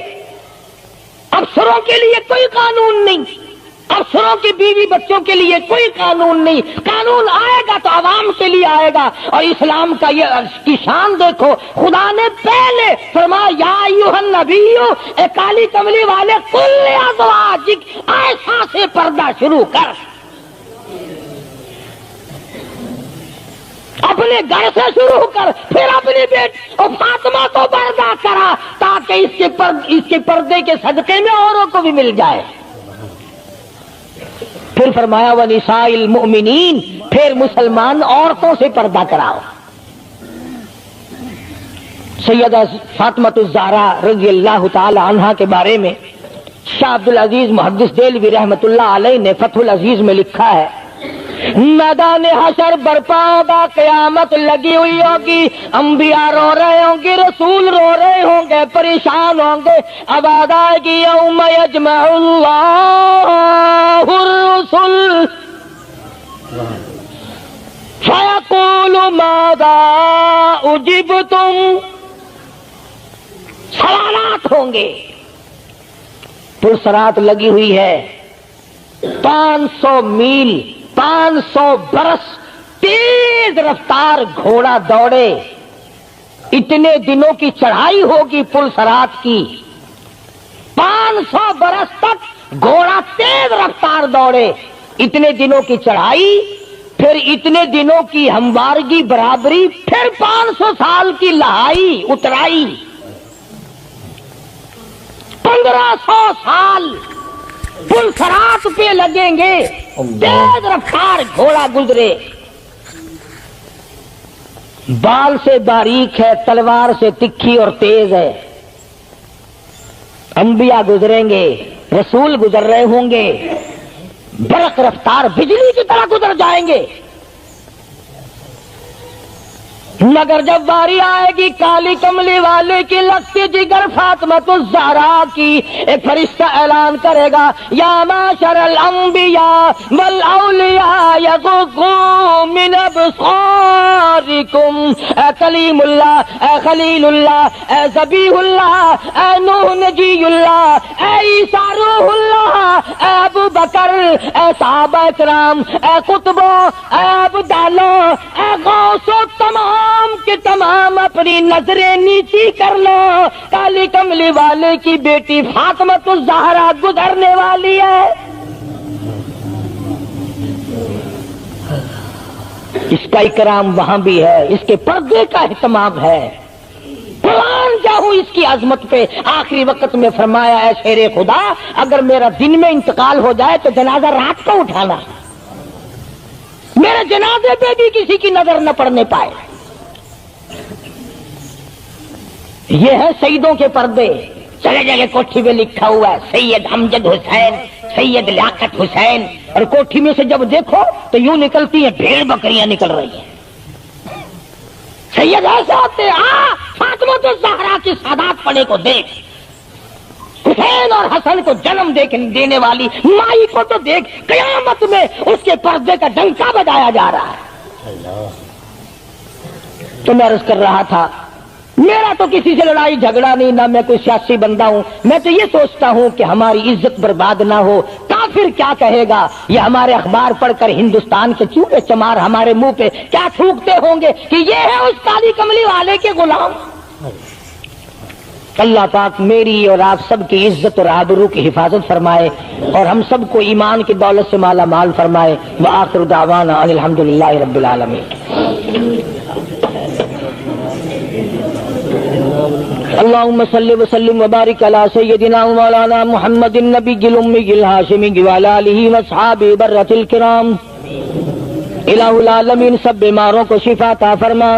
افسروں کے لیے کوئی قانون نہیں، افسروں کی بیوی بچوں کے لیے کوئی قانون نہیں۔ قانون آئے گا تو عوام کے لیے آئے گا۔ اور اسلام کا یہ کی شان دیکھو، خدا نے پہلے فرمایا یا ایھا النبی، اے کالی کملی والے، کل ازواجک، عائشہ سے پردہ شروع کر، اپنے گھر سے شروع کر، پھر اپنی بیٹی اور فاطمہ کو پردہ کرا، تاکہ اس کے پردے کے صدقے میں اوروں کو بھی مل جائے۔ پھر فرمایا وَنِسَاءِ الْمُؤْمِنِينَ، پھر مسلمان عورتوں سے پردہ کراؤ۔ سیدہ فاطمہ الزہرا رضی اللہ تعالی عنہا کے بارے میں شاہ عبد العزیز محدث دہلوی رحمۃ اللہ علیہ نے فتح العزیز میں لکھا ہے، میدان حشر برپا ہوگا، قیامت لگی ہوئی ہوگی، انبیاء رو رہے ہوں گے، رسول رو رہے ہوں گے، پریشان ہوں گے۔ آواز آئے گی یوم یجمع اللہ الرسل فیقول ماذا اجبتم، سوالات ہوں گے۔ پرسرات لگی ہوئی ہے، 500 میل، 500 برس تیز رفتار گھوڑا دوڑے، اتنے دنوں کی چڑھائی ہوگی پرسرات کی، 500 برس تک گھوڑا تیز رفتار دوڑے، اتنے دنوں کی چڑھائی، پھر اتنے دنوں کی ہموارگی برابری، پھر 500 سال کی لہائی اترائی، 1500 سال پلسرات پہ لگیں گے، تیز رفتار گھوڑا گزرے، بال سے باریک ہے، تلوار سے تکھی اور تیز ہے۔ انبیاء گزریں گے، رسول گزر رہے ہوں گے، برق رفتار بجلی کی طرح گزر جائیں گے، مگر جب باری آئے گی کالی کملی والے کی لگتی جگر فاطمہ الزہرا کی، ایک فرشتہ اعلان کرے گا یا معشر الانبیاء والاولیاء یغضوا من ابصارکم، اے کلیم اللہ، اے خلیل اللہ، اے ذبیح اللہ، اے نوح نجی اللہ، اے عیسیٰ روح اللہ، اے ابو بکر، اے صحابہ کرام، اے قطبوں، اے ابدالوں، اے غوثوں، تمام کے تمام اپنی نظریں نیچی کر لو، کالی کملی والے کی بیٹی فاطمہ الزہرا گزرنے والی ہے۔ اس کا اکرام وہاں بھی ہے، اس کے پردے کا اہتمام ہے۔ قرآن چاہوں اس کی عظمت پہ آخری وقت میں فرمایا ہے شیر خدا، اگر میرا دن میں انتقال ہو جائے تو جنازہ رات کو اٹھانا، میرے جنازے پہ بھی کسی کی نظر نہ پڑنے پائے۔ یہ ہے سیدوں کے پردے۔ چلے جگہ کوٹھی میں لکھا ہوا ہے سید امجد حسین، سید لیاقت حسین، اور کوٹھی میں سے جب دیکھو تو یوں نکلتی ہیں بھیڑ بکریاں نکل رہی ہیں۔ سید ایسے ہوتے فاطمہ الزہرا کی سادات پڑے کو دیکھ، حسین اور حسن کو جنم دینے والی مائی کو تو دیکھ، قیامت میں اس کے پردے کا ڈنکا بجایا جا رہا ہے۔ تو میں عرض کر رہا تھا، میرا تو کسی سے لڑائی جھگڑا نہیں، نہ میں کوئی سیاسی بندہ ہوں، میں تو یہ سوچتا ہوں کہ ہماری عزت برباد نہ ہو۔ کافر کیا کہے گا، یہ ہمارے اخبار پڑھ کر ہندوستان کے چوہے چمار ہمارے منہ پہ کیا تھوکتے ہوں گے کہ یہ ہے اس کالی کملی والے کے غلام۔ اللہ پاک میری اور آپ سب کی عزت اور آبرو کی حفاظت فرمائے اور ہم سب کو ایمان کی دولت سے مالا مال فرمائے. وآخر دعوانا ان الحمدللہ رب العالمین. اللهم صل وسلم وبارك على سيدنا ومولانا محمد النبي الأمي الهاشمي وعلى آله واصحابه برة الكرام. الہ العالمین سب بیماروں کو شفا عطا فرما.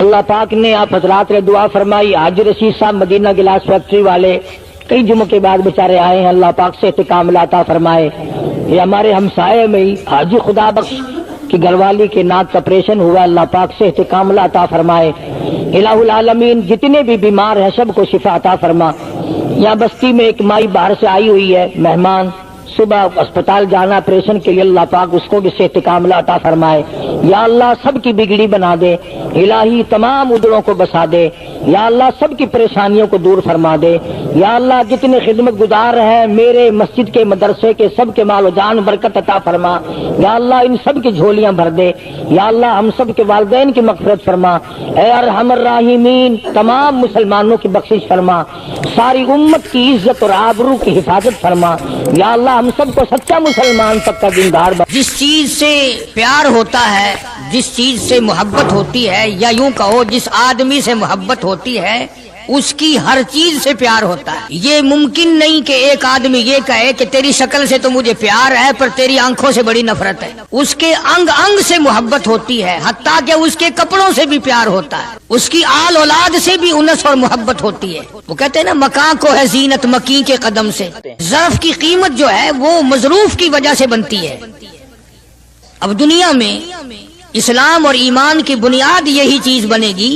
اللہ پاک نے آپ حضرات نے دعا فرمائی. حاجی رشید صاحب مدینہ گلاس فیکٹری والے کئی جمعوں کے بعد بیچارے آئے ہیں. اللہ پاک سے استقامت عطا فرمائے. یہ ہمارے ہمسائے میں ہی حاجی خدا بخش کی گھر والی کے ناک کا آپریشن ہوا. اللہ پاک سے استقامت عطا فرمائے. الہ العالمین جتنے بھی بیمار ہیں سب کو شفا عطا فرما. یہاں بستی میں ایک مائی باہر سے آئی ہوئی ہے مہمان, صبح اسپتال جانا آپریشن کے لیے. اللہ پاک اس کو بھی صحت کاملہ عطا فرمائے. یا اللہ سب کی بگڑی بنا دے. الہی تمام ادڑوں کو بسا دے. یا اللہ سب کی پریشانیوں کو دور فرما دے. یا اللہ جتنے خدمت گزار ہیں میرے مسجد کے مدرسے کے سب کے مال و جان برکت عطا فرما. یا اللہ ان سب کی جھولیاں بھر دے. یا اللہ ہم سب کے والدین کی مغفرت فرما. اے ارحم الراحمین تمام مسلمانوں کی بخشش فرما. ساری امت کی عزت اور آبرو کی حفاظت فرما. یا اللہ ہم سب کو سچا مسلمان پکا دیندار بنا. جس چیز سے پیار ہوتا ہے, جس چیز سے محبت ہوتی ہے, یا یوں کہو جس آدمی سے محبت ہوتی ہے اس کی ہر چیز سے پیار ہوتا ہے. یہ ممکن نہیں کہ ایک آدمی یہ کہے کہ تیری شکل سے تو مجھے پیار ہے پر تیری آنکھوں سے بڑی نفرت ہے. اس کے انگ انگ سے محبت ہوتی ہے, حتیٰ کہ اس کے کپڑوں سے بھی پیار ہوتا ہے, اس کی آل اولاد سے بھی انس اور محبت ہوتی ہے. وہ کہتے ہیں نا مکان کو ہے زینت مکی کے قدم سے. ظرف کی قیمت جو ہے وہ مظروف کی وجہ سے بنتی ہے. اب دنیا میں اسلام اور ایمان کی بنیاد یہی چیز بنے گی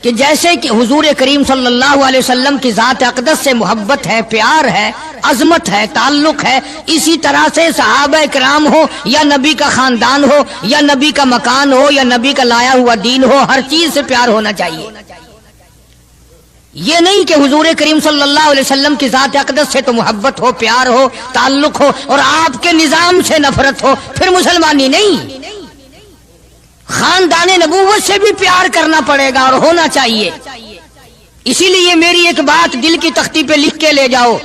کہ جیسے کہ حضور کریم صلی اللہ علیہ وسلم کی ذات اقدس سے محبت ہے, پیار ہے, عظمت ہے, تعلق ہے, اسی طرح سے صحابہ کرام ہو یا نبی کا خاندان ہو یا نبی کا مکان ہو یا نبی کا لایا ہوا دین ہو, ہر چیز سے پیار ہونا چاہیے. یہ نہیں کہ حضور کریم صلی اللہ علیہ وسلم کی ذات اقدس سے تو محبت ہو, پیار ہو, تعلق ہو اور آپ کے نظام سے نفرت ہو, پھر مسلمانی نہیں. خاندان نبوت سے بھی پیار کرنا پڑے گا اور ہونا چاہیے. اسی لیے میری ایک بات دل کی تختی پہ لکھ کے لے جاؤ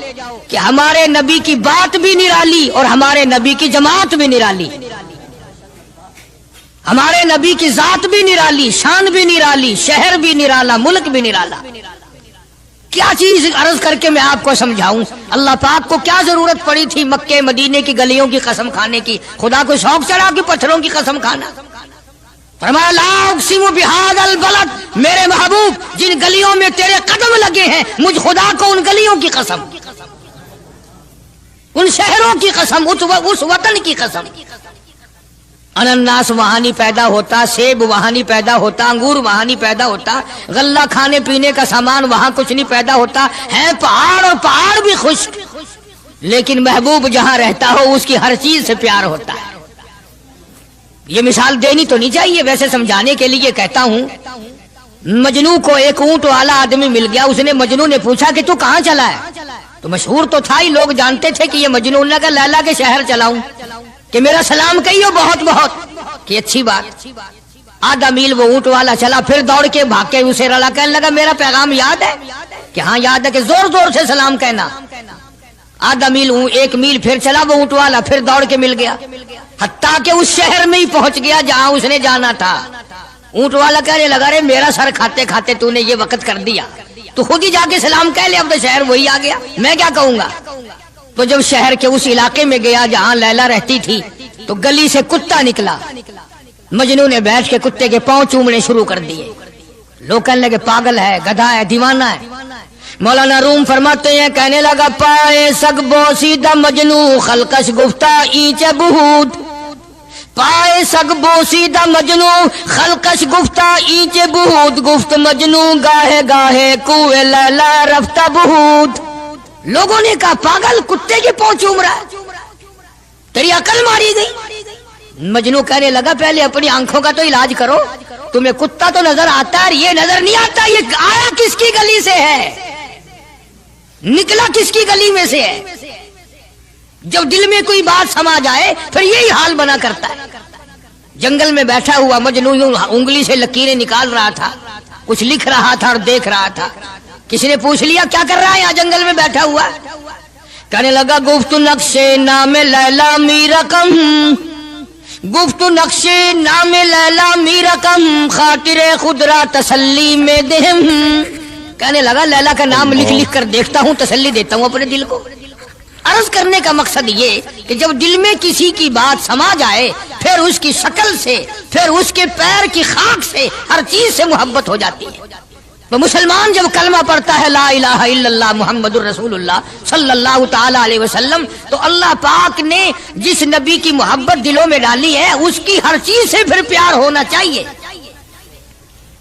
کہ ہمارے نبی کی بات بھی نرالی اور ہمارے نبی کی جماعت بھی نرالی, ہمارے نبی کی ذات بھی نرالی, شان بھی نرالی, شہر بھی نرالا, ملک بھی نرالا. کیا چیز عرض کر کے میں آپ کو سمجھاؤں. اللہ پاک کو کیا ضرورت پڑی تھی مکے مدینے کی گلیوں کی قسم کھانے کی. خدا کو شوق چڑھا کہ پتھروں کی قسم کھانا. فرمایا لا اقسم بہذا البلد, میرے محبوب جن گلیوں میں تیرے قدم لگے ہیں مجھ خدا کو ان گلیوں کی قسم, ان شہروں کی قسم, اس وطن کی قسم. انناس وہاں نہیں پیدا ہوتا, سیب وہاں نہیں پیدا ہوتا, انگور وہاں نہیں پیدا ہوتا, غلہ کھانے پینے کا سامان وہاں کچھ نہیں پیدا ہوتا. ہے پہاڑ اور پہاڑ بھی خشک, لیکن محبوب جہاں رہتا ہو اس کی ہر چیز سے پیار ہوتا ہے. یہ مثال دینی تو نہیں چاہیے, ویسے سمجھانے کے لیے کہتا ہوں. مجنو کو ایک اونٹ والا آدمی مل گیا. اس نے مجنو نے پوچھا کہ تو کہاں چلا ہے؟ تو مشہور تو تھا ہی, لوگ جانتے تھے کہ یہ مجنون نے کہا لیلا کے شہر چلاؤں کہ میرا سلام کہیو بہت بہت, کہ اچھی بات. آدھا میل وہ اونٹ والا چلا, پھر دوڑ کے بھاگ کے اسے رلا, کہنے لگا میرا پیغام یاد ہے؟ کہ ہاں یاد ہے. کہ زور زور سے سلام کہنا. آدھا میل, ایک میل پھر چلا وہ اونٹ والا, پھر دوڑ کے مل گیا, حتیٰ کہ اس شہر میں ہی پہنچ گیا جہاں اس نے جانا تھا. اونٹ والا کہنے لگا رے میرا سر کھاتے کھاتے تو نے یہ وقت کر دیا, تو خود ہی جا کے سلام کہہ لے, اب تو شہر وہی آ گیا, میں کیا کہوں گا. تو جب شہر کے اس علاقے میں گیا جہاں لیلا رہتی تھی تو گلی سے کتا نکلا. مجنو نے بیٹھ کے کتے کے پاؤں چومنے شروع کر دیے. لوگ کہنے لگے پاگل ہے, گدھا ہے, دیوانہ ہے. مولانا روم فرماتے ہیں کہنے لگا پائے سگ بوسیدہ مجنو خلقش گفتہ اینچ بہود. پائے سگ بوسیدہ مجنو خلقش گفتہ اینچ بہود. گفت مجنو گاہے گاہے کوئے لیلا رفتہ بہود. لوگوں نے کہا پاگل, کتے کے پاؤں چوم رہا ہے, تیری عقل ماری گئی. مجنو کہنے لگا پہلے اپنی آنکھوں کا تو علاج کرو, تمہیں کتا تو نظر آتا ہے, یہ نظر نہیں آتا یہ آیا کس کی گلی سے ہے, نکلا کس کی گلی میں سے ہے. جب دل میں کوئی بات سما جائے پھر یہی حال بنا کرتا ہے. جنگل میں بیٹھا ہوا مجنو یوں انگلی سے لکیریں نکال رہا تھا. کچھ لکھ رہا تھا اور دیکھ رہا تھا. کسی نے پوچھ لیا کیا کر رہا ہے یہاں جنگل میں بیٹھا ہوا؟ کہنے لگا گفت نقش نام لیلا می رقم، گفت نقش نام لیلا می رقم، خاطر خود را تسلی میں دہم. کہنے لگا لیلا کا نام لکھ لکھ کر دیکھتا ہوں، تسلی دیتا ہوں اپنے دل کو. عرض کرنے کا مقصد یہ کہ جب دل میں کسی کی بات سما جائے پھر اس کی شکل سے، پھر اس کے پیر کی خاک سے، ہر چیز سے محبت ہو جاتی ہے. وہ مسلمان جب کلمہ پڑھتا ہے لا الہ الا اللہ محمد الرسول اللہ صلی اللہ تعالی علیہ وسلم، تو اللہ پاک نے جس نبی کی محبت دلوں میں ڈالی ہے اس کی ہر چیز سے پھر پیار ہونا چاہیے.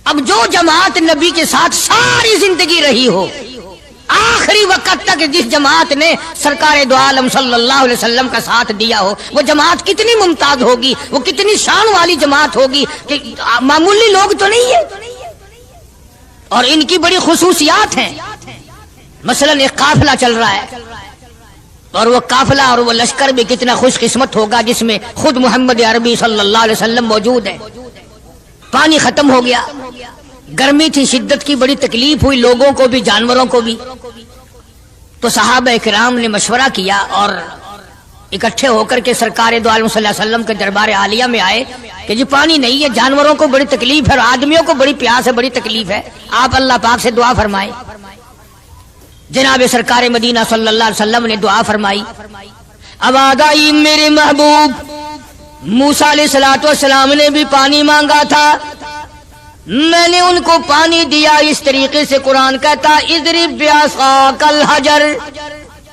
اب جو جماعت نبی کے ساتھ ساری زندگی رہی ہو، آخری وقت تک جس جماعت نے سرکار دو عالم صلی اللہ علیہ وسلم کا ساتھ دیا ہو، وہ جماعت کتنی ممتاز ہوگی، وہ کتنی شان والی جماعت ہوگی کہ معمولی لوگ تو نہیں ہے. اور ان کی بڑی خصوصیات ہیں. مثلا ایک قافلہ چل رہا ہے اور وہ قافلہ اور وہ لشکر بھی کتنا خوش قسمت ہوگا جس میں خود محمد عربی صلی اللہ علیہ وسلم موجود ہے. پانی ختم ہو گیا، گرمی تھی، شدت کی بڑی تکلیف ہوئی لوگوں کو بھی جانوروں کو بھی. تو صحابہ کرام نے مشورہ کیا اور اکٹھے ہو کر کے سرکار دو عالم صلی اللہ علیہ وسلم کے دربار عالیہ میں آئے کہ جی پانی نہیں ہے، جانوروں کو بڑی تکلیف ہے اور آدمیوں کو بڑی پیاس ہے، بڑی تکلیف ہے، آپ اللہ پاک سے دعا فرمائیں. جناب سرکار مدینہ صلی اللہ علیہ وسلم نے دعا فرمائی. اب آگائی میرے محبوب موسیٰ علیہ السلام نے بھی پانی مانگا تھا، میں نے ان کو پانی دیا. اس طریقے سے قرآن کہتا اضرب بعصاک الحجر،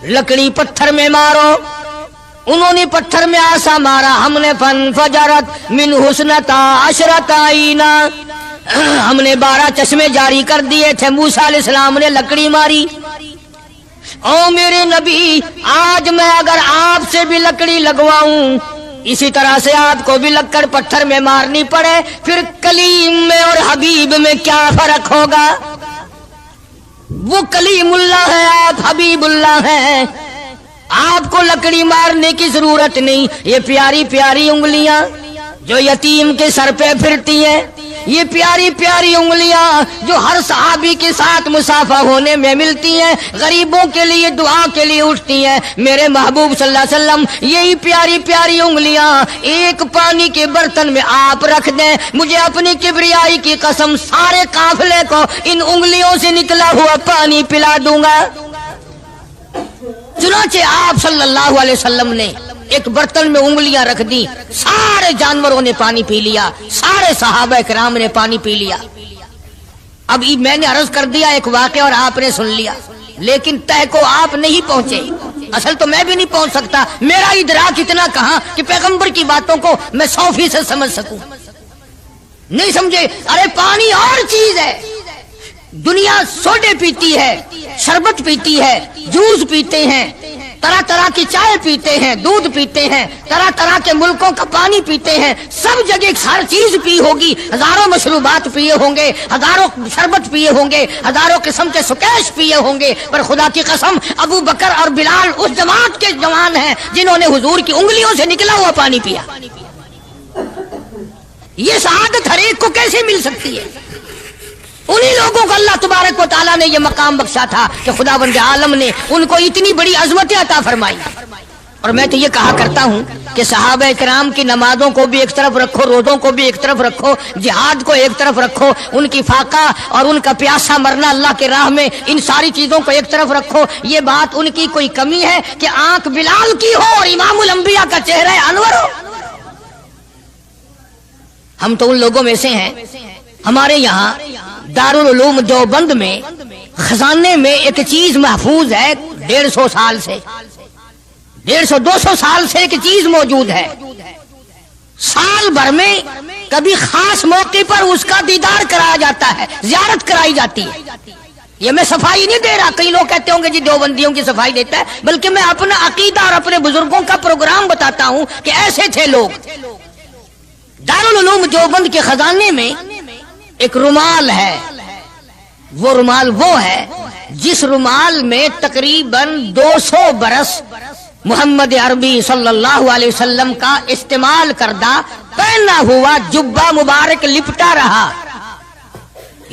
لکڑی پتھر میں مارو. انہوں نے پتھر میں آسا مارا، ہم نے فانفجرت من حسنتا عشرۃ عینا، ہم نے 12 چشمے جاری کر دیے تھے. موسیٰ علیہ السلام نے لکڑی ماری. او میرے نبی، آج میں اگر آپ سے بھی لکڑی لگواؤں، اسی طرح سے آپ کو بھی لکڑ پتھر میں مارنی پڑے، پھر کلیم میں اور حبیب میں کیا فرق ہوگا؟ وہ کلیم اللہ ہے، آپ حبیب اللہ ہیں. آپ کو لکڑی مارنے کی ضرورت نہیں. یہ پیاری پیاری انگلیاں جو یتیم کے سر پہ پھرتی ہیں، یہ پیاری پیاری انگلیاں جو ہر صحابی کے ساتھ مسافہ ہونے میں ملتی ہیں، غریبوں کے لیے دعا کے لیے اٹھتی ہیں، میرے محبوب صلی اللہ علیہ وسلم یہی پیاری پیاری انگلیاں ایک پانی کے برتن میں آپ رکھ دیں، مجھے اپنی کبریائی کی قسم سارے قافلے کو ان انگلیوں سے نکلا ہوا پانی پلا دوں گا. چنانچہ آپ صلی اللہ علیہ وسلم نے ایک برتن میں انگلیاں رکھ دی، سارے جانوروں نے پانی پی لیا، سارے صحابہ کرام نے پانی پی لیا. اب میں نے عرض کر دیا ایک واقعہ اور آپ نے سن لیا، لیکن تہ کو آپ نہیں پہنچے. اصل تو میں بھی نہیں پہنچ سکتا، میرا ادراک اتنا کہاں کہ پیغمبر کی باتوں کو میں 100% سمجھ سکوں. نہیں سمجھے؟ ارے پانی اور چیز ہے. دنیا سوڈے پیتی ہے، شربت پیتی ہے، جوس پیتے ہیں، طرح طرح کی چائے پیتے ہیں، دودھ پیتے ہیں، طرح طرح کے ملکوں کا پانی پیتے ہیں، سب جگہ ہر چیز پی ہوگی، ہزاروں مشروبات پیے ہوں گے، ہزاروں شربت پیے ہوں گے، ہزاروں قسم کے سکیش پیے ہوں گے، پر خدا کی قسم ابو بکر اور بلال اس جماعت کے جوان ہیں جنہوں نے حضور کی انگلیوں سے نکلا ہوا پانی پیا. یہ سعادت ہر ایک کو کیسے مل سکتی ہے؟ انہی لوگوں کو اللہ تبارک و تعالیٰ نے یہ مقام بخشا تھا کہ خداوند عالم نے ان کو اتنی بڑی عظمتیں عطا فرمائی. اور میں تو یہ کہا کرتا ہوں کہ صحابہ کرام کی نمازوں کو بھی ایک طرف رکھو، روزوں کو بھی ایک طرف رکھو، جہاد کو ایک طرف رکھو، ان کی فاقہ اور ان کا پیاسا مرنا اللہ کے راہ میں، ان ساری چیزوں کو ایک طرف رکھو. یہ بات ان کی کوئی کمی ہے کہ آنکھ بلال کی ہو اور امام الانبیاء کا چہرہ انور ہو؟ ہم تو ان لوگوں میں سے ہیں. ہمارے یہاں دارالعلوم دیوبند میں خزانے میں ایک چیز محفوظ ہے 150 سال سے، 150-200 سال سے ایک چیز موجود ہے. سال بھر میں کبھی خاص موقع پر اس کا دیدار کرایا جاتا ہے، زیارت کرائی جاتی ہے. یہ میں صفائی نہیں دے رہا، کئی لوگ کہتے ہوں گے جی دیوبندیوں کی صفائی دیتا ہے، بلکہ میں اپنا عقیدہ اور اپنے بزرگوں کا پروگرام بتاتا ہوں کہ ایسے تھے لوگ. دارالعلوم دیوبند کے خزانے میں ایک رومال ہے. وہ رومال وہ ہے جس رومال میں تقریباً 200 برس محمد عربی صلی اللہ علیہ وسلم کا استعمال کردہ پہنا ہوا جبہ مبارک لپٹا رہا.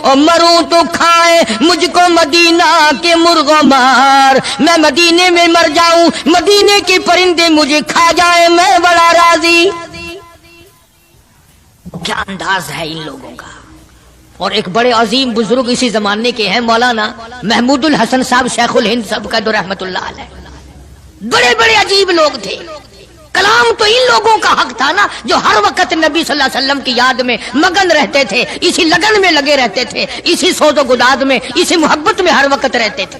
اور مروں تو کھائے مجھ کو مدینہ کے مرغوں مار، میں مدینے میں مر جاؤں مدینے کے پرندے مجھے کھا جائیں میں بڑا راضی۔ کیا انداز ہے ان لوگوں کا۔ اور ایک بڑے عظیم بزرگ اسی زمانے کے ہیں مولانا محمود الحسن صاحب شیخ الہند صاحب کا رحمت اللہ علیہ، بڑے بڑے عجیب لوگ تھے۔ کلام تو ان لوگوں کا حق تھا نا جو ہر وقت نبی صلی اللہ علیہ وسلم کی یاد میں مگن رہتے تھے، اسی لگن میں لگے رہتے تھے، اسی سوز و گداد میں، اسی محبت میں ہر وقت رہتے تھے۔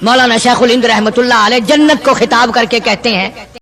مولانا شیخ الہند رحمت اللہ علیہ جنت کو خطاب کر کے کہتے ہیں